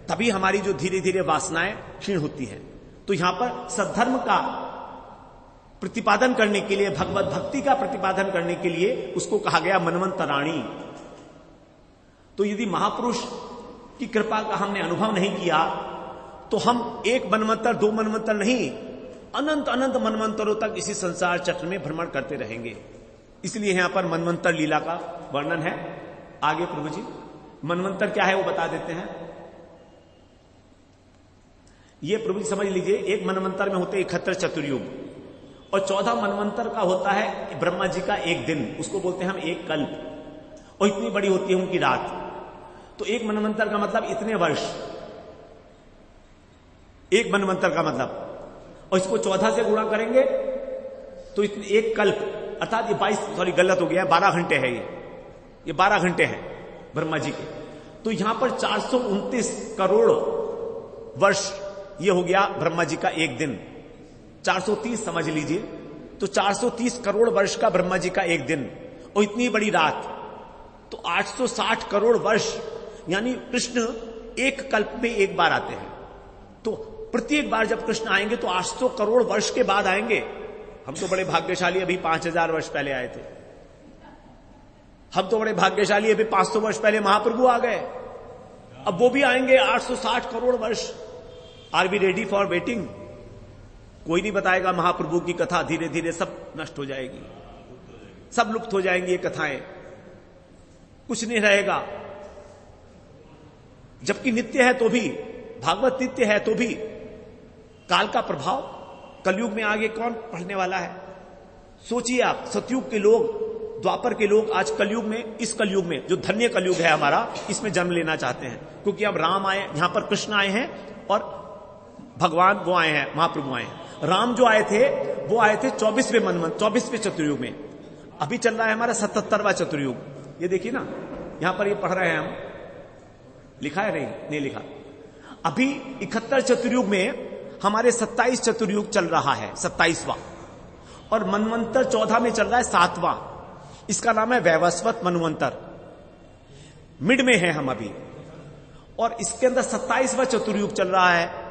तभी हमारी जो धीरे धीरे वासनाएं क्षीण होती हैं। तो यहां पर सद्धर्म का प्रतिपादन करने के लिए, भगवत भक्ति का प्रतिपादन करने के लिए उसको कहा गया मनवंतराणी। तो यदि महापुरुष की कृपा का हमने अनुभव नहीं किया तो हम 1 मनवंतर, 2 मनवंतर नहीं, अनंत अनंत मनवंतरों तक इसी संसार चक्र में भ्रमण करते रहेंगे। इसलिए यहां पर मनवंतर लीला का वर्णन है। आगे प्रभु जी, मनवंतर क्या है वो बता देते हैं। ये प्रभु जी समझ लीजिए, 1 मनवंतर में होते 71 चतुर्युग और 14 मनवंतर का होता है ब्रह्मा जी का 1 दिन, उसको बोलते हैं हम 1 कल्प, और इतनी बड़ी होती है उनकी रात। तो 1 मनवंतर का मतलब इतने वर्ष, 1 मनवंतर का मतलब, और इसको 14 से गुणा करेंगे तो 1 कल्प, अर्थात ये 22, गलत हो गया, 12 घंटे है ये 12 घंटे हैं ब्रह्मा जी के। तो यहां पर 429 करोड़ वर्ष, ये हो गया ब्रह्मा जी का 1 दिन। 430 समझ लीजिए, तो 430 करोड़ वर्ष का ब्रह्मा जी का 1 दिन और इतनी बड़ी रात, तो 860 करोड़ वर्ष, यानी कृष्ण 1 कल्प में 1 बार आते हैं। तो प्रत्येक बार जब कृष्ण आएंगे तो 800 करोड़ वर्ष के बाद आएंगे। हम तो बड़े भाग्यशाली, अभी 5000 वर्ष पहले आए थे। हम तो बड़े भाग्यशाली, अभी 500 वर्ष पहले महाप्रभु आ गए, अब वो भी आएंगे 860 करोड़ वर्ष। Are we ready for waiting? कोई नहीं बताएगा महाप्रभु की कथा, धीरे धीरे सब नष्ट हो जाएगी, सब लुप्त हो जाएंगी ये कथाएं, कुछ नहीं रहेगा। जबकि नित्य है तो भी, भागवत नित्य है तो भी काल का प्रभाव, कलयुग में आगे कौन पढ़ने वाला है? सोचिए आप, सतयुग के लोग, द्वापर के लोग आज कलयुग में, इस कलयुग में जो धन्य कलयुग है हमारा, इसमें जन्म लेना चाहते हैं, क्योंकि अब राम आए, यहां पर कृष्ण आए हैं और भगवान वो आए हैं, महाप्रभु आए हैं। राम जो आए थे वो आए थे 24वें मनवंत, 24वें चतुर्युग में। अभी चल रहा है हमारा 77वां चतुर्युग। ये देखिए ना, यहां पर ये पढ़ रहे हैं हम, लिखा है नहीं लिखा। अभी 71 चतुर्युग में हमारे 27 चतुर्युग चल रहा है, 27वां, और मनवंतर 14 में चल रहा है 7वां। इसका नाम है वैवस्वत मनवंतर। मिड में है हम अभी, और इसके अंदर 27वां चतुर्युग चल रहा है।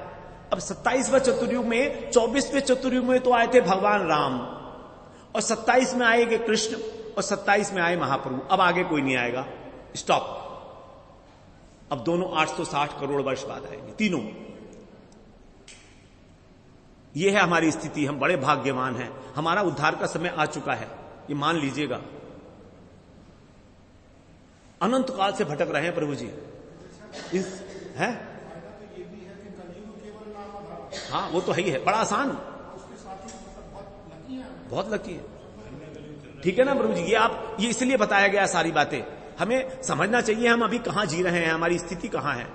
अब 27वां चतुर्युग में 24वें चतुर्युग में तो आए थे भगवान राम, और 27 में आएंगे कृष्ण, और 27 में आए महाप्रभु। अब आगे कोई नहीं आएगा, स्टॉप। अब दोनों 860 करोड़ वर्ष बाद आएंगे, तीनों। यह है हमारी स्थिति। हम बड़े भाग्यवान हैं, हमारा उद्धार का समय आ चुका है, ये मान लीजिएगा। अनंत काल से भटक रहे हैं प्रभु जी इस है। हाँ वो तो है ही है, बड़ा आसान, बहुत लकी है। ठीक है ना प्रभु जी, ये इसलिए बताया गया सारी बातें, हमें समझना चाहिए हम अभी कहां जी रहे हैं, हमारी स्थिति कहां है।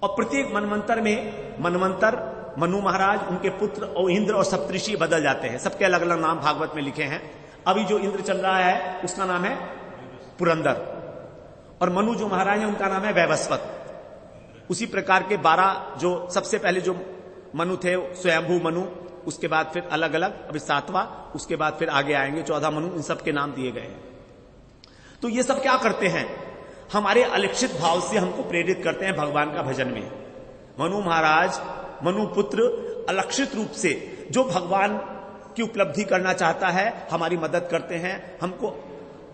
और प्रत्येक मनवंतर में, मनवंतर, मनु महाराज, उनके पुत्र और इंद्र और सप्तऋषि बदल जाते हैं, सबके अलग अलग नाम भागवत में लिखे हैं। अभी जो इंद्र चल रहा है उसका नाम है पुरंदर, और मनु जो महाराज है उनका नाम है वैवस्वत। उसी प्रकार के 12 जो सबसे पहले जो मनु थे, स्वयंभू मनु, उसके बाद फिर अलग अलग, अभी 7वां, उसके बाद फिर आगे आएंगे 14 मनु, इन सब के नाम दिए गए हैं। तो ये सब क्या करते हैं, हमारे अलक्षित भाव से हमको प्रेरित करते हैं भगवान का भजन में। मनु महाराज, मनु पुत्र अलक्षित रूप से जो भगवान की उपलब्धि करना चाहता है हमारी मदद करते हैं, हमको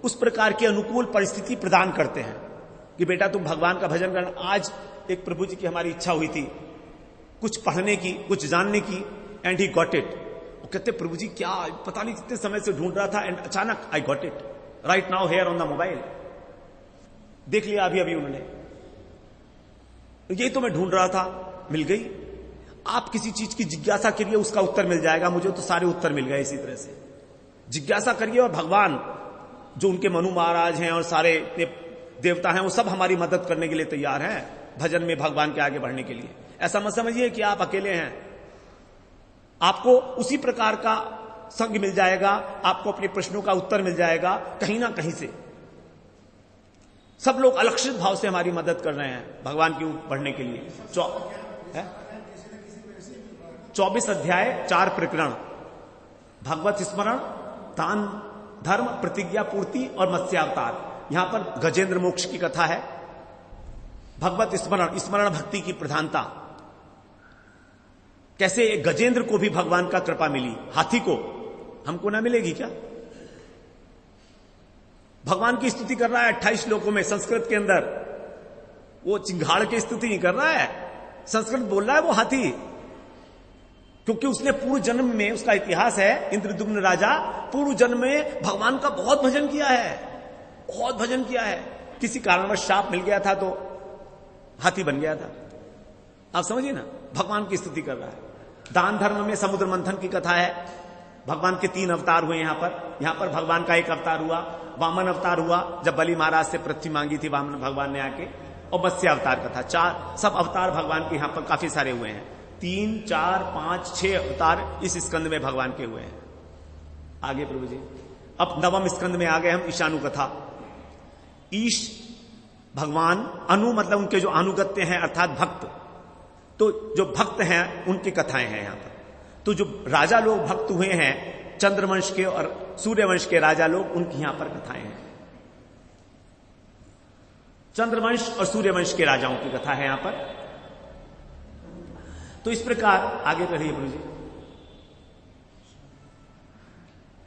उस प्रकार की अनुकूल परिस्थिति प्रदान करते हैं कि बेटा तुम भगवान का भजन करना। आज एक प्रभु जी की हमारी इच्छा हुई थी कुछ पढ़ने की, कुछ जानने की, एंड ही गॉट इट। वो कहते प्रभु जी क्या, पता नहीं कितने समय से ढूंढ रहा था, एंड अचानक I got it right now here on the mobile. देख लिया अभी उन्होंने, यही तो मैं ढूंढ रहा था, मिल गई। आप किसी चीज की जिज्ञासा करिए, उसका उत्तर मिल जाएगा। मुझे तो सारे उत्तर मिल गए इसी तरह से। जिज्ञासा करिए, और भगवान जो उनके मनु महाराज हैं और सारे देवता हैं, वो सब हमारी मदद करने के लिए तैयार हैं भजन में, भगवान के आगे बढ़ने के लिए। ऐसा मत समझिए कि आप अकेले हैं, आपको उसी प्रकार का संग मिल जाएगा, आपको अपने प्रश्नों का उत्तर मिल जाएगा कहीं ना कहीं से। सब लोग अलक्षित भाव से हमारी मदद कर रहे हैं भगवान की ओर बढ़ने के लिए। 24 अध्याय 4 प्रकरण, भगवत स्मरण, दान धर्म, प्रतिज्ञा पूर्ति और मत्स्यावतार। यहां पर गजेंद्र मोक्ष की कथा है। भगवत स्मरण, स्मरण भक्ति की प्रधानता, कैसे एक गजेंद्र को भी भगवान का कृपा मिली, हाथी को हमको ना मिलेगी क्या? भगवान की स्तुति कर रहा है 28 श्लोकों में संस्कृत के अंदर। वो चिंगाड़ की स्तुति नहीं कर रहा है, संस्कृत बोल रहा है वो हाथी, क्योंकि उसने पूर्व जन्म में, उसका इतिहास है, इंद्रदुम्न राजा पूर्व जन्म में भगवान का बहुत भजन किया है, बहुत भजन किया है। किसी कारणवश शाप मिल गया था तो हाथी बन गया था। आप समझिए ना, भगवान की स्तुति कर रहा है। दान धर्म में समुद्र मंथन की कथा है। भगवान के 3 अवतार हुए यहां पर भगवान का एक अवतार हुआ, वामन अवतार हुआ, जब बलि महाराज से पृथ्वी मांगी थी वामन भगवान ने आके, और मत्स्य अवतार का था। 4 सब अवतार भगवान के यहां पर काफी सारे हुए हैं। 3, 4, 5, 6 अवतार इस स्कंद में भगवान के हुए हैं। आगे प्रभु जी, अब 9वें स्कंद में आ गए हम, ईशानु कथा। ईश भगवान, अनु मतलब उनके जो अनुगत्य हैं अर्थात भक्त, तो जो भक्त हैं उनकी कथाएं हैं यहां पर। तो जो राजा लोग भक्त हुए हैं, चंद्रवंश के और सूर्यवंश के राजा लोग, उनकी यहां पर कथाएं हैं। चंद्रवंश और सूर्यवंश के राजाओं की कथा है यहां पर। तो इस प्रकार आगे करिए प्रभु जी।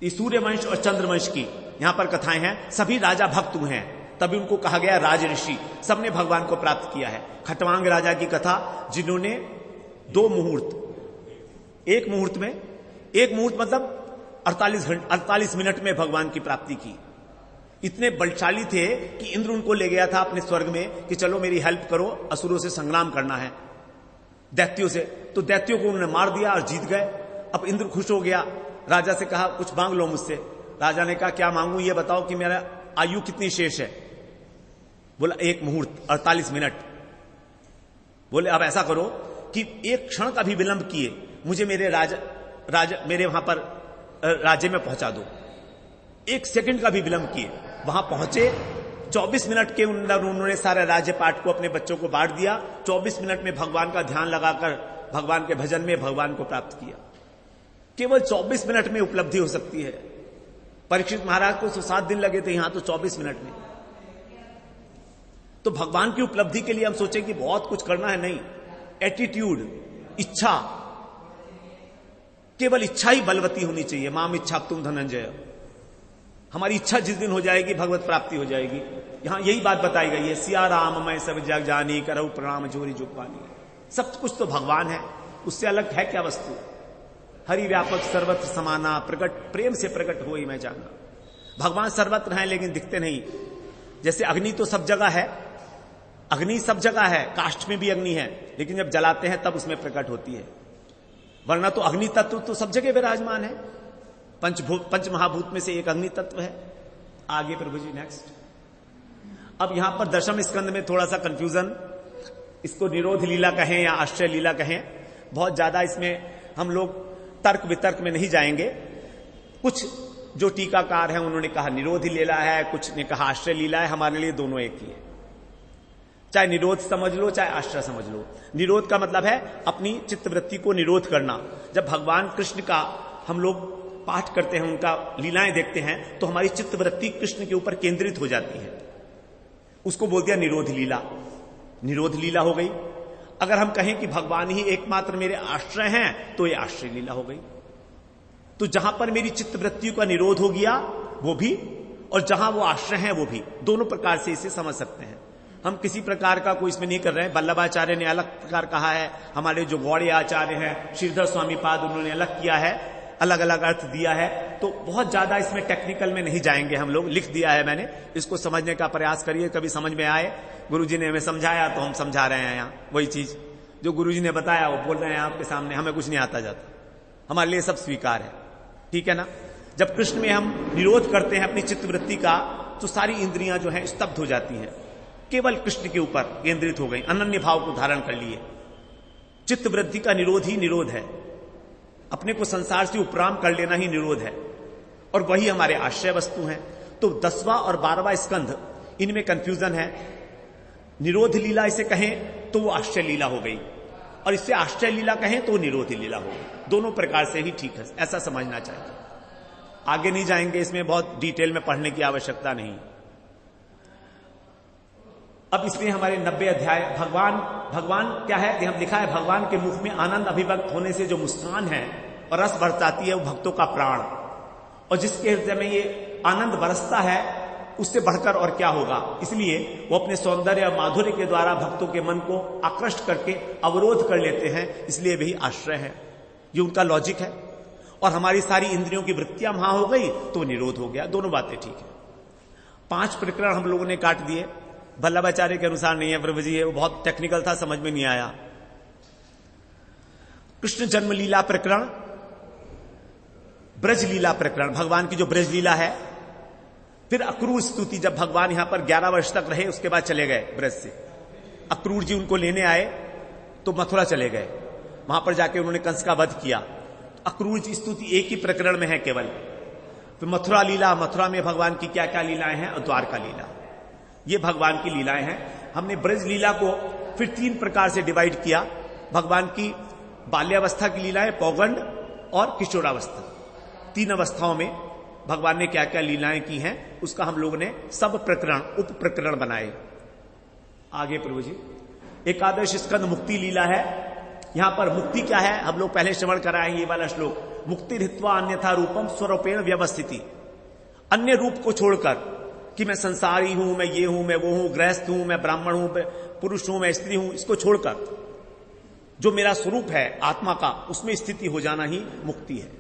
इस सूर्यवंश और चंद्रवंश की यहां पर कथाएं हैं। सभी राजा भक्त हुए हैं, तभी उनको कहा गया राज ऋषि। सबने भगवान को प्राप्त किया है। खटवांग राजा की कथा, जिन्होंने 2 मुहूर्त, एक मुहूर्त मतलब 48 मिनट में भगवान की प्राप्ति की। इतने बलशाली थे कि इंद्र उनको ले गया था अपने स्वर्ग में कि चलो मेरी हेल्प करो, असुरों से संग्राम करना है, दैत्यों से। तो दैत्यों को उन्होंने मार दिया और जीत गए। अब इंद्र खुश हो गया। राजा से कहा कुछ मांग लो मुझसे। राजा ने कहा क्या मांगू, ये बताओ कि मेरा आयु कितनी शेष है। बोला 1 मुहूर्त 48 मिनट। बोले अब ऐसा करो कि 1 क्षण का भी विलंब किए मुझे मेरे मेरे वहां पर राज्य में पहुंचा दो। 1 सेकंड का भी विलंब किए, वहां पहुंचे। 24 मिनट के अंदर उन्होंने सारे राज्यपाट को अपने बच्चों को बांट दिया। 24 मिनट में भगवान का ध्यान लगाकर भगवान के भजन में भगवान को प्राप्त किया। केवल 24 मिनट में उपलब्धि हो सकती है। परीक्षित महाराज को 7 दिन लगे थे, यहां तो 24 मिनट में। तो भगवान की उपलब्धि के लिए हम सोचें कि बहुत कुछ करना है, नहीं। एटीट्यूड, इच्छा, केवल इच्छा ही बलवती होनी चाहिए। माम इच्छा तुम धनंजय। हमारी इच्छा जिस दिन हो जाएगी भगवत प्राप्ति हो जाएगी। यहां यही बात बताई गई है, सिया राम मैं सब जग जानी, करऊ प्रणाम जोरी जुगवानी। सब कुछ तो भगवान है, उससे अलग है क्या वस्तु। हरि व्यापक सर्वत्र समाना, प्रकट प्रेम से प्रकट हो ही मैं जाना। भगवान सर्वत्र हैं लेकिन दिखते नहीं। जैसे अग्नि तो सब जगह है, अग्नि सब जगह है, काष्ठ में भी अग्नि है, लेकिन जब जलाते हैं तब उसमें प्रकट होती है। वरना तो अग्नि तत्व तो सब जगह विराजमान है। पंच महाभूत में से एक अग्नि तत्व है। आगे प्रभु जी नेक्स्ट। अब यहां पर 10वें स्कंद में थोड़ा सा कंफ्यूजन, इसको निरोध लीला कहें या आश्रय लीला कहें, बहुत ज्यादा इसमें हम लोग तर्क वितर्क में नहीं जाएंगे। कुछ जो टीकाकार हैं उन्होंने कहा निरोध लीला है, कुछ ने कहा आश्रय लीला है। हमारे लिए दोनों एक ही है, चाहे निरोध समझ लो चाहे आश्रय समझ लो। निरोध का मतलब है अपनी चित्तवृत्ति को निरोध करना। जब भगवान कृष्ण का हम लोग पाठ करते हैं, उनका लीलाएं देखते हैं, तो हमारी चित्तवृत्ति कृष्ण के ऊपर केंद्रित हो जाती है। उसको बोल दिया निरोध लीला, निरोध लीला हो गई। अगर हम कहें कि भगवान ही एकमात्र मेरे आश्रय हैं, तो ये आश्रय लीला हो गई। तो जहां पर मेरी चित्तवृत्तियों का निरोध हो गया वो भी, और जहां वो आश्रय हैं वो भी, दोनों प्रकार से इसे समझ सकते हैं। हम किसी प्रकार का कोई इसमें नहीं कर रहे हैं। वल्लभाचार्य ने अलग प्रकार कहा है, हमारे जो गौड़ीय आचार्य हैं श्रीधर स्वामी पाद, उन्होंने अलग किया है, अलग अलग अर्थ दिया है। तो बहुत ज्यादा इसमें टेक्निकल में नहीं जाएंगे हम लोग, लिख दिया है मैंने, इसको समझने का प्रयास करिए, कभी समझ में आए। गुरुजी ने हमें समझाया तो हम समझा रहे हैं। यहाँ वही चीज जो गुरुजी ने बताया वो बोल रहे हैं आपके सामने। हमें कुछ नहीं आता जाता, हमारे लिए सब स्वीकार है, ठीक है ना। जब कृष्ण में हम निरोध करते हैं अपनी चित्तवृत्ति का, तो सारी इंद्रियां जो है स्तब्ध हो जाती हैं, केवल कृष्ण के ऊपर केंद्रित हो गई, अनन्य भाव को धारण कर लिए। चित्तवृत्ति का निरोध ही निरोध है, अपने को संसार से उपराम कर लेना ही निरोध है, और वही हमारे आश्रय वस्तु हैं। तो 10वां और 12वां स्कंध, इनमें कंफ्यूजन है। निरोध लीला इसे कहें तो वो आश्रय लीला हो गई, और इससे आश्रय लीला कहें तो वो निरोध लीला हो गई। दोनों प्रकार से ही ठीक है, ऐसा समझना चाहिए। आगे नहीं जाएंगे, इसमें बहुत डिटेल में पढ़ने की आवश्यकता नहीं। अब इसमें हमारे 90 अध्याय भगवान क्या है, हम लिखा है भगवान के मुख में आनंद अभिव्यक्त होने से जो मुस्कान है और रस बरसाती है वो भक्तों का प्राण, और जिसके हृदय में ये आनंद बरसता है उससे बढ़कर और क्या होगा। इसलिए वो अपने सौंदर्य और माधुर्य के द्वारा भक्तों के मन को आकृष्ट करके अवरोध कर लेते हैं, इसलिए वही आश्रय है। ये उनका लॉजिक है। और हमारी सारी इंद्रियों की वृत्तियां वहां हो गई तो निरोध हो गया। दोनों बातें ठीक है। 5 प्रकरण हम लोगों ने काट दिए, वल्लभाचार्य के अनुसार नहीं है, प्रभु जी है, वो बहुत टेक्निकल था, समझ में नहीं आया। कृष्ण जन्म लीला प्रकरण, ब्रज लीला प्रकरण, भगवान की जो ब्रज लीला है, फिर अक्रूर स्तुति, जब भगवान यहां पर 11 वर्ष तक रहे, उसके बाद चले गए ब्रज से। अक्रूर जी उनको लेने आए तो मथुरा चले गए, वहां पर जाके उन्होंने कंस का वध किया। अक्रूर जी स्तुति एक ही प्रकरण में है केवल। फिर मथुरा लीला, मथुरा में भगवान की क्या क्या लीलाएं हैं, और द्वारका लीला, ये भगवान की लीलाएं हैं। हमने ब्रज लीला को फिर 3 प्रकार से डिवाइड किया। भगवान की बाल्यावस्था की लीलाएं, पौगंड और किशोरावस्था, 3 अवस्थाओं में भगवान ने क्या क्या लीलाएं की हैं, उसका हम लोगों ने सब प्रकरण उप प्रकरण बनाए। आगे प्रभु जी, एकादश स्कंद मुक्ति लीला है। यहां पर मुक्ति क्या है हम लोग पहले श्रवण कराएंगे, ये वाला श्लोक। मुक्ति हित्वा अन्यथा रूपम स्वरूपेण व्यवस्थिति, अन्य रूप को छोड़कर कि मैं संसारी हूं, मैं ये हूं, मैं वो हूं, गृहस्थ हूं, मैं ब्राह्मण हूं, पुरुष हूं, मैं स्त्री हूं, इसको छोड़कर जो मेरा स्वरूप है आत्मा का, उसमें स्थिति हो जाना ही मुक्ति है।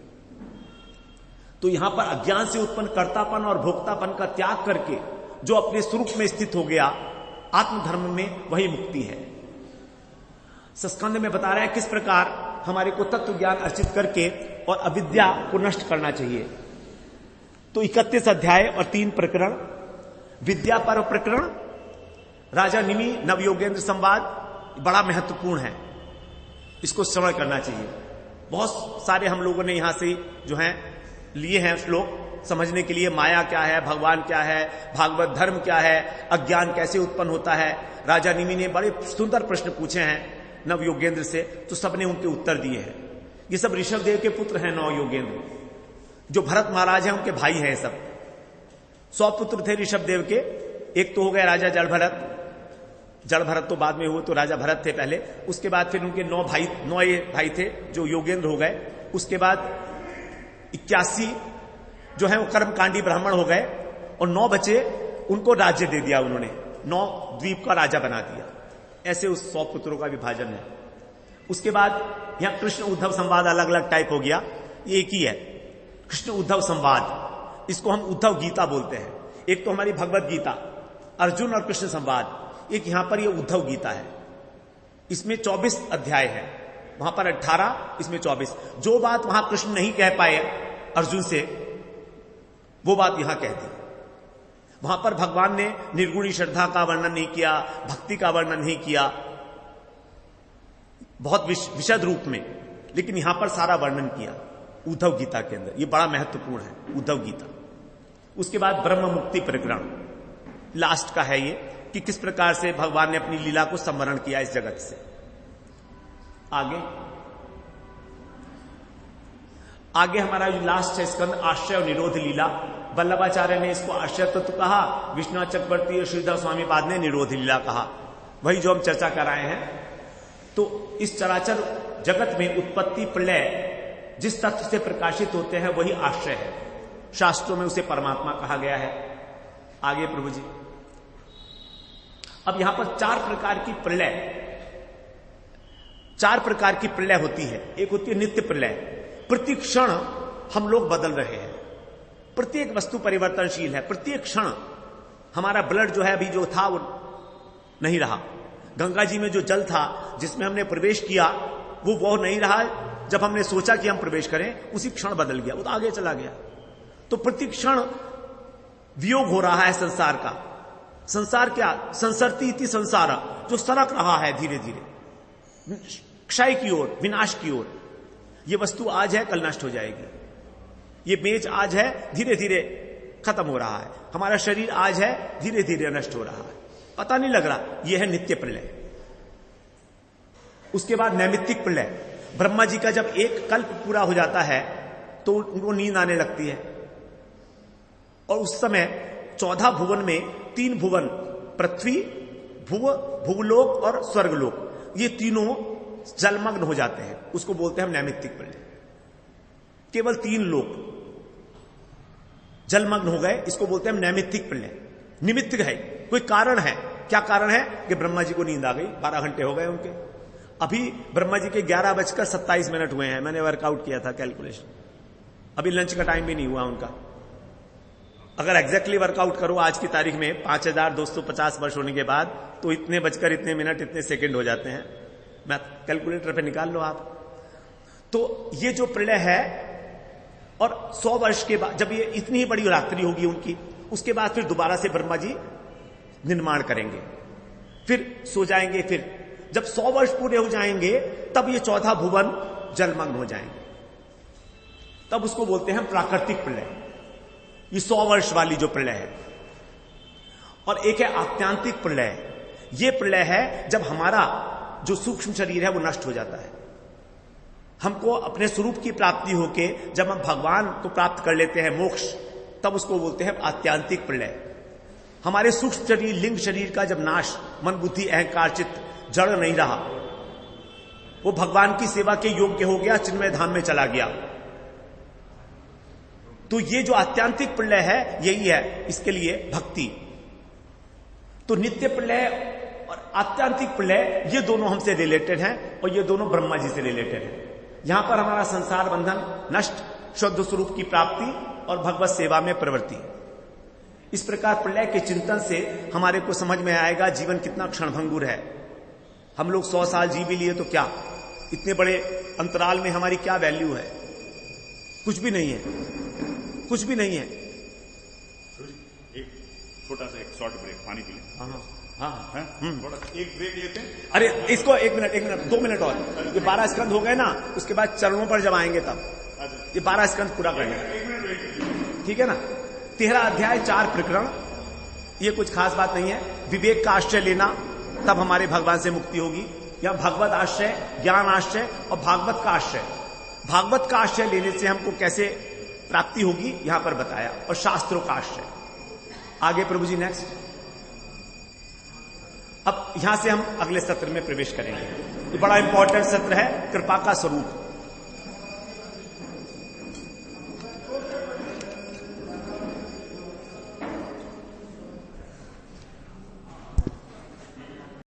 तो यहां पर अज्ञान से उत्पन्न कर्तापन और भोक्तापन का त्याग करके जो अपने स्वरूप में स्थित हो गया आत्मधर्म में, वही मुक्ति है। स्कंद में बता रहे हैं किस प्रकार हमारे को तत्व ज्ञान अर्चित करके और अविद्या को नष्ट करना चाहिए। तो 31 अध्याय और 3 प्रकरण, विद्या पर्व प्रकरण, राजा निमि नवयोगेंद्र संवाद बड़ा महत्वपूर्ण है, इसको श्रवण करना चाहिए। बहुत सारे हम लोगों ने यहां से जो हैं लिए हैं श्लोक समझने के लिए, माया क्या है, भगवान क्या है, भागवत धर्म क्या है, अज्ञान कैसे उत्पन्न होता है। राजा निमि ने बड़े सुंदर प्रश्न पूछे हैं नवयोगेंद्र से, तो सबने उनके उत्तर दिए हैं। ये सब ऋषभ देव के पुत्र हैं नवयोगेंद्र, जो भरत महाराज हैं उनके भाई हैं। सब 100 पुत्र थे ऋषभ देव के। एक तो हो गए राजा जड़ भरत तो बाद में हुए, तो राजा भरत थे पहले। उसके बाद फिर उनके 9 भाई थे जो योगेंद्र हो गए। उसके बाद 81 जो है वो कर्मकांडी ब्राह्मण हो गए, और 9 बचे, उनको राज्य दे दिया उन्होंने, 9 द्वीप का राजा बना दिया। ऐसे उस 100 पुत्रों का विभाजन है। उसके बाद यहां कृष्ण उद्धव संवाद अलग अलग टाइप हो गया, ये एक ही है कृष्ण उद्धव संवाद। इसको हम उद्धव गीता बोलते हैं। एक तो हमारी भगवत गीता अर्जुन और कृष्ण संवाद, एक यहां पर ये उद्धव गीता है। इसमें 24 अध्याय है, वहां पर 18, इसमें 24। जो बात वहां कृष्ण नहीं कह पाए अर्जुन से, वो बात यहां कह दी। वहां पर भगवान ने निर्गुणी श्रद्धा का वर्णन नहीं किया, भक्ति का वर्णन नहीं किया, बहुत विशद रूप में, लेकिन यहां पर सारा वर्णन किया उद्धव गीता के अंदर। ये बड़ा महत्वपूर्ण है उद्धव गीता। उसके बाद ब्रह्म मुक्ति प्रकरण लास्ट का है ये, कि किस प्रकार से भगवान ने अपनी लीला को संवरण किया इस जगत से। आगे हमारा जो लास्ट है स्कंद आश्रय और निरोध लीला। वल्लभाचार्य ने इसको आश्रय तत्व कहा, विश्वनाथ चक्रवर्ती और श्रीधर स्वामी पाद ने निरोध लीला कहा। वही जो हम चर्चा कर रहे हैं। तो इस चराचर जगत में उत्पत्ति प्रलय जिस तत्व से प्रकाशित होते हैं वही आश्रय है। शास्त्रों में उसे परमात्मा कहा गया है। आगे प्रभु जी, अब यहां पर 4 प्रकार की प्रलय होती है। एक होती है नित्य प्रलय, प्रति क्षण हम लोग बदल रहे हैं, प्रत्येक वस्तु परिवर्तनशील है। प्रत्येक क्षण हमारा ब्लड जो है अभी जो था वो नहीं रहा। गंगा जी में जो जल था जिसमें हमने प्रवेश किया वो नहीं रहा। जब हमने सोचा कि हम प्रवेश करें, उसी क्षण बदल गया, वो तो आगे चला गया। तो प्रति क्षण वियोग हो रहा है संसार का। संसार क्या? संसरती इति संसार, जो सरक रहा है धीरे धीरे क्षय की ओर, विनाश की ओर। ये वस्तु आज है, कल नष्ट हो जाएगी। ये मेज आज है, धीरे धीरे खत्म हो रहा है। हमारा शरीर आज है, धीरे धीरे नष्ट हो रहा है, पता नहीं लग रहा। यह है नित्य प्रलय। उसके बाद नैमित्तिक प्रलय। ब्रह्मा जी का जब एक कल्प पूरा हो जाता है तो उनको नींद आने लगती है, और उस समय 14 भुवन में 3 भुवन, पृथ्वी, भूलोक और स्वर्गलोक, ये तीनों जलमग्न हो जाते हैं। उसको बोलते हैं हम नैमित्तिक प्रलय। केवल 3 लोक जलमग्न हो गए, इसको बोलते हैं हम नैमित्तिक प्रलय। निमित्त है, कोई कारण है। क्या कारण है? कि ब्रह्मा जी को नींद आ गई, 12 घंटे हो गए उनके। अभी ब्रह्मा जी के 11:27 हुए हैं। मैंने वर्कआउट किया था कैलकुलेशन। अभी लंच का टाइम भी नहीं हुआ उनका। अगर एग्जैक्टली वर्कआउट करो आज की तारीख में 5250 वर्ष होने के बाद, तो इतने बजकर इतने मिनट इतने सेकंड हो जाते हैं। मैं कैलकुलेटर पे निकाल लो आप। तो ये जो प्रलय है, और 100 वर्ष के बाद जब ये इतनी ही बड़ी रात्रि होगी उनकी, उसके बाद फिर दोबारा से ब्रह्मा जी निर्माण करेंगे, फिर सो जाएंगे। फिर जब 100 वर्ष पूरे हो जाएंगे तब ये 14 भुवन जलमग्न हो जाएंगे। तब उसको बोलते हैं प्राकृतिक प्रलय। ये 100 वर्ष वाली जो प्रलय है। और एक है आत्यांतिक प्रलय। ये प्रलय है जब हमारा जो सूक्ष्म शरीर है वो नष्ट हो जाता है। हमको अपने स्वरूप की प्राप्ति होके जब हम भगवान को प्राप्त कर लेते हैं, मोक्ष, तब उसको बोलते हैं आत्यांतिक प्रलय। हमारे सूक्ष्म शरीर, लिंग शरीर का जब नाश, मन बुद्धि अहंकार चित्त जड़ नहीं रहा, वो भगवान की सेवा के योग्य हो गया, चिन्मय धाम में चला गया। तो ये जो आत्यांतिक प्रलय है यही है, इसके लिए भक्ति। तो नित्य प्रलय और आत्यांतिक प्रलय ये दोनों हमसे रिलेटेड हैं, और ये दोनों ब्रह्मा जी से रिलेटेड हैं। यहां पर हमारा संसार बंधन नष्ट, शुद्ध स्वरूप की प्राप्ति और भगवत सेवा में प्रवृत्ति। इस प्रकार प्रलय के चिंतन से हमारे को समझ में आएगा जीवन कितना क्षणभंगुर है। हम लोग 100 साल जी भी लिए तो क्या, इतने बड़े अंतराल में हमारी क्या वैल्यू है? कुछ भी नहीं है, कुछ भी नहीं है। एक छोटा सा एक शॉर्ट ब्रेक, पानी पी लें। हाँ, थोड़ा एक ब्रेक लेते हैं। अरे इसको 1 मिनट 2 मिनट और, ये 12 स्कंद हो गए ना, उसके बाद चरणों पर जब आएंगे तब ये 12 स्कंद पूरा करेंगे, 1 मिनट वेट कीजिए। ठीक है ना। 13 अध्याय 4 प्रकरण, ये कुछ खास बात नहीं है। विवेक का आश्रय लेना, तब हमारे भगवान से मुक्ति होगी। या भगवत आश्रय, ज्ञान आश्रय और भागवत का आश्रय। भागवत का आश्रय लेने से हमको कैसे प्राप्ति होगी यहां पर बताया, और शास्त्रों का आश्रय। आगे प्रभु जी नेक्स्ट। अब यहां से हम अगले सत्र में प्रवेश करेंगे। ये बड़ा इंपॉर्टेंट सत्र है, कृपा का स्वरूप।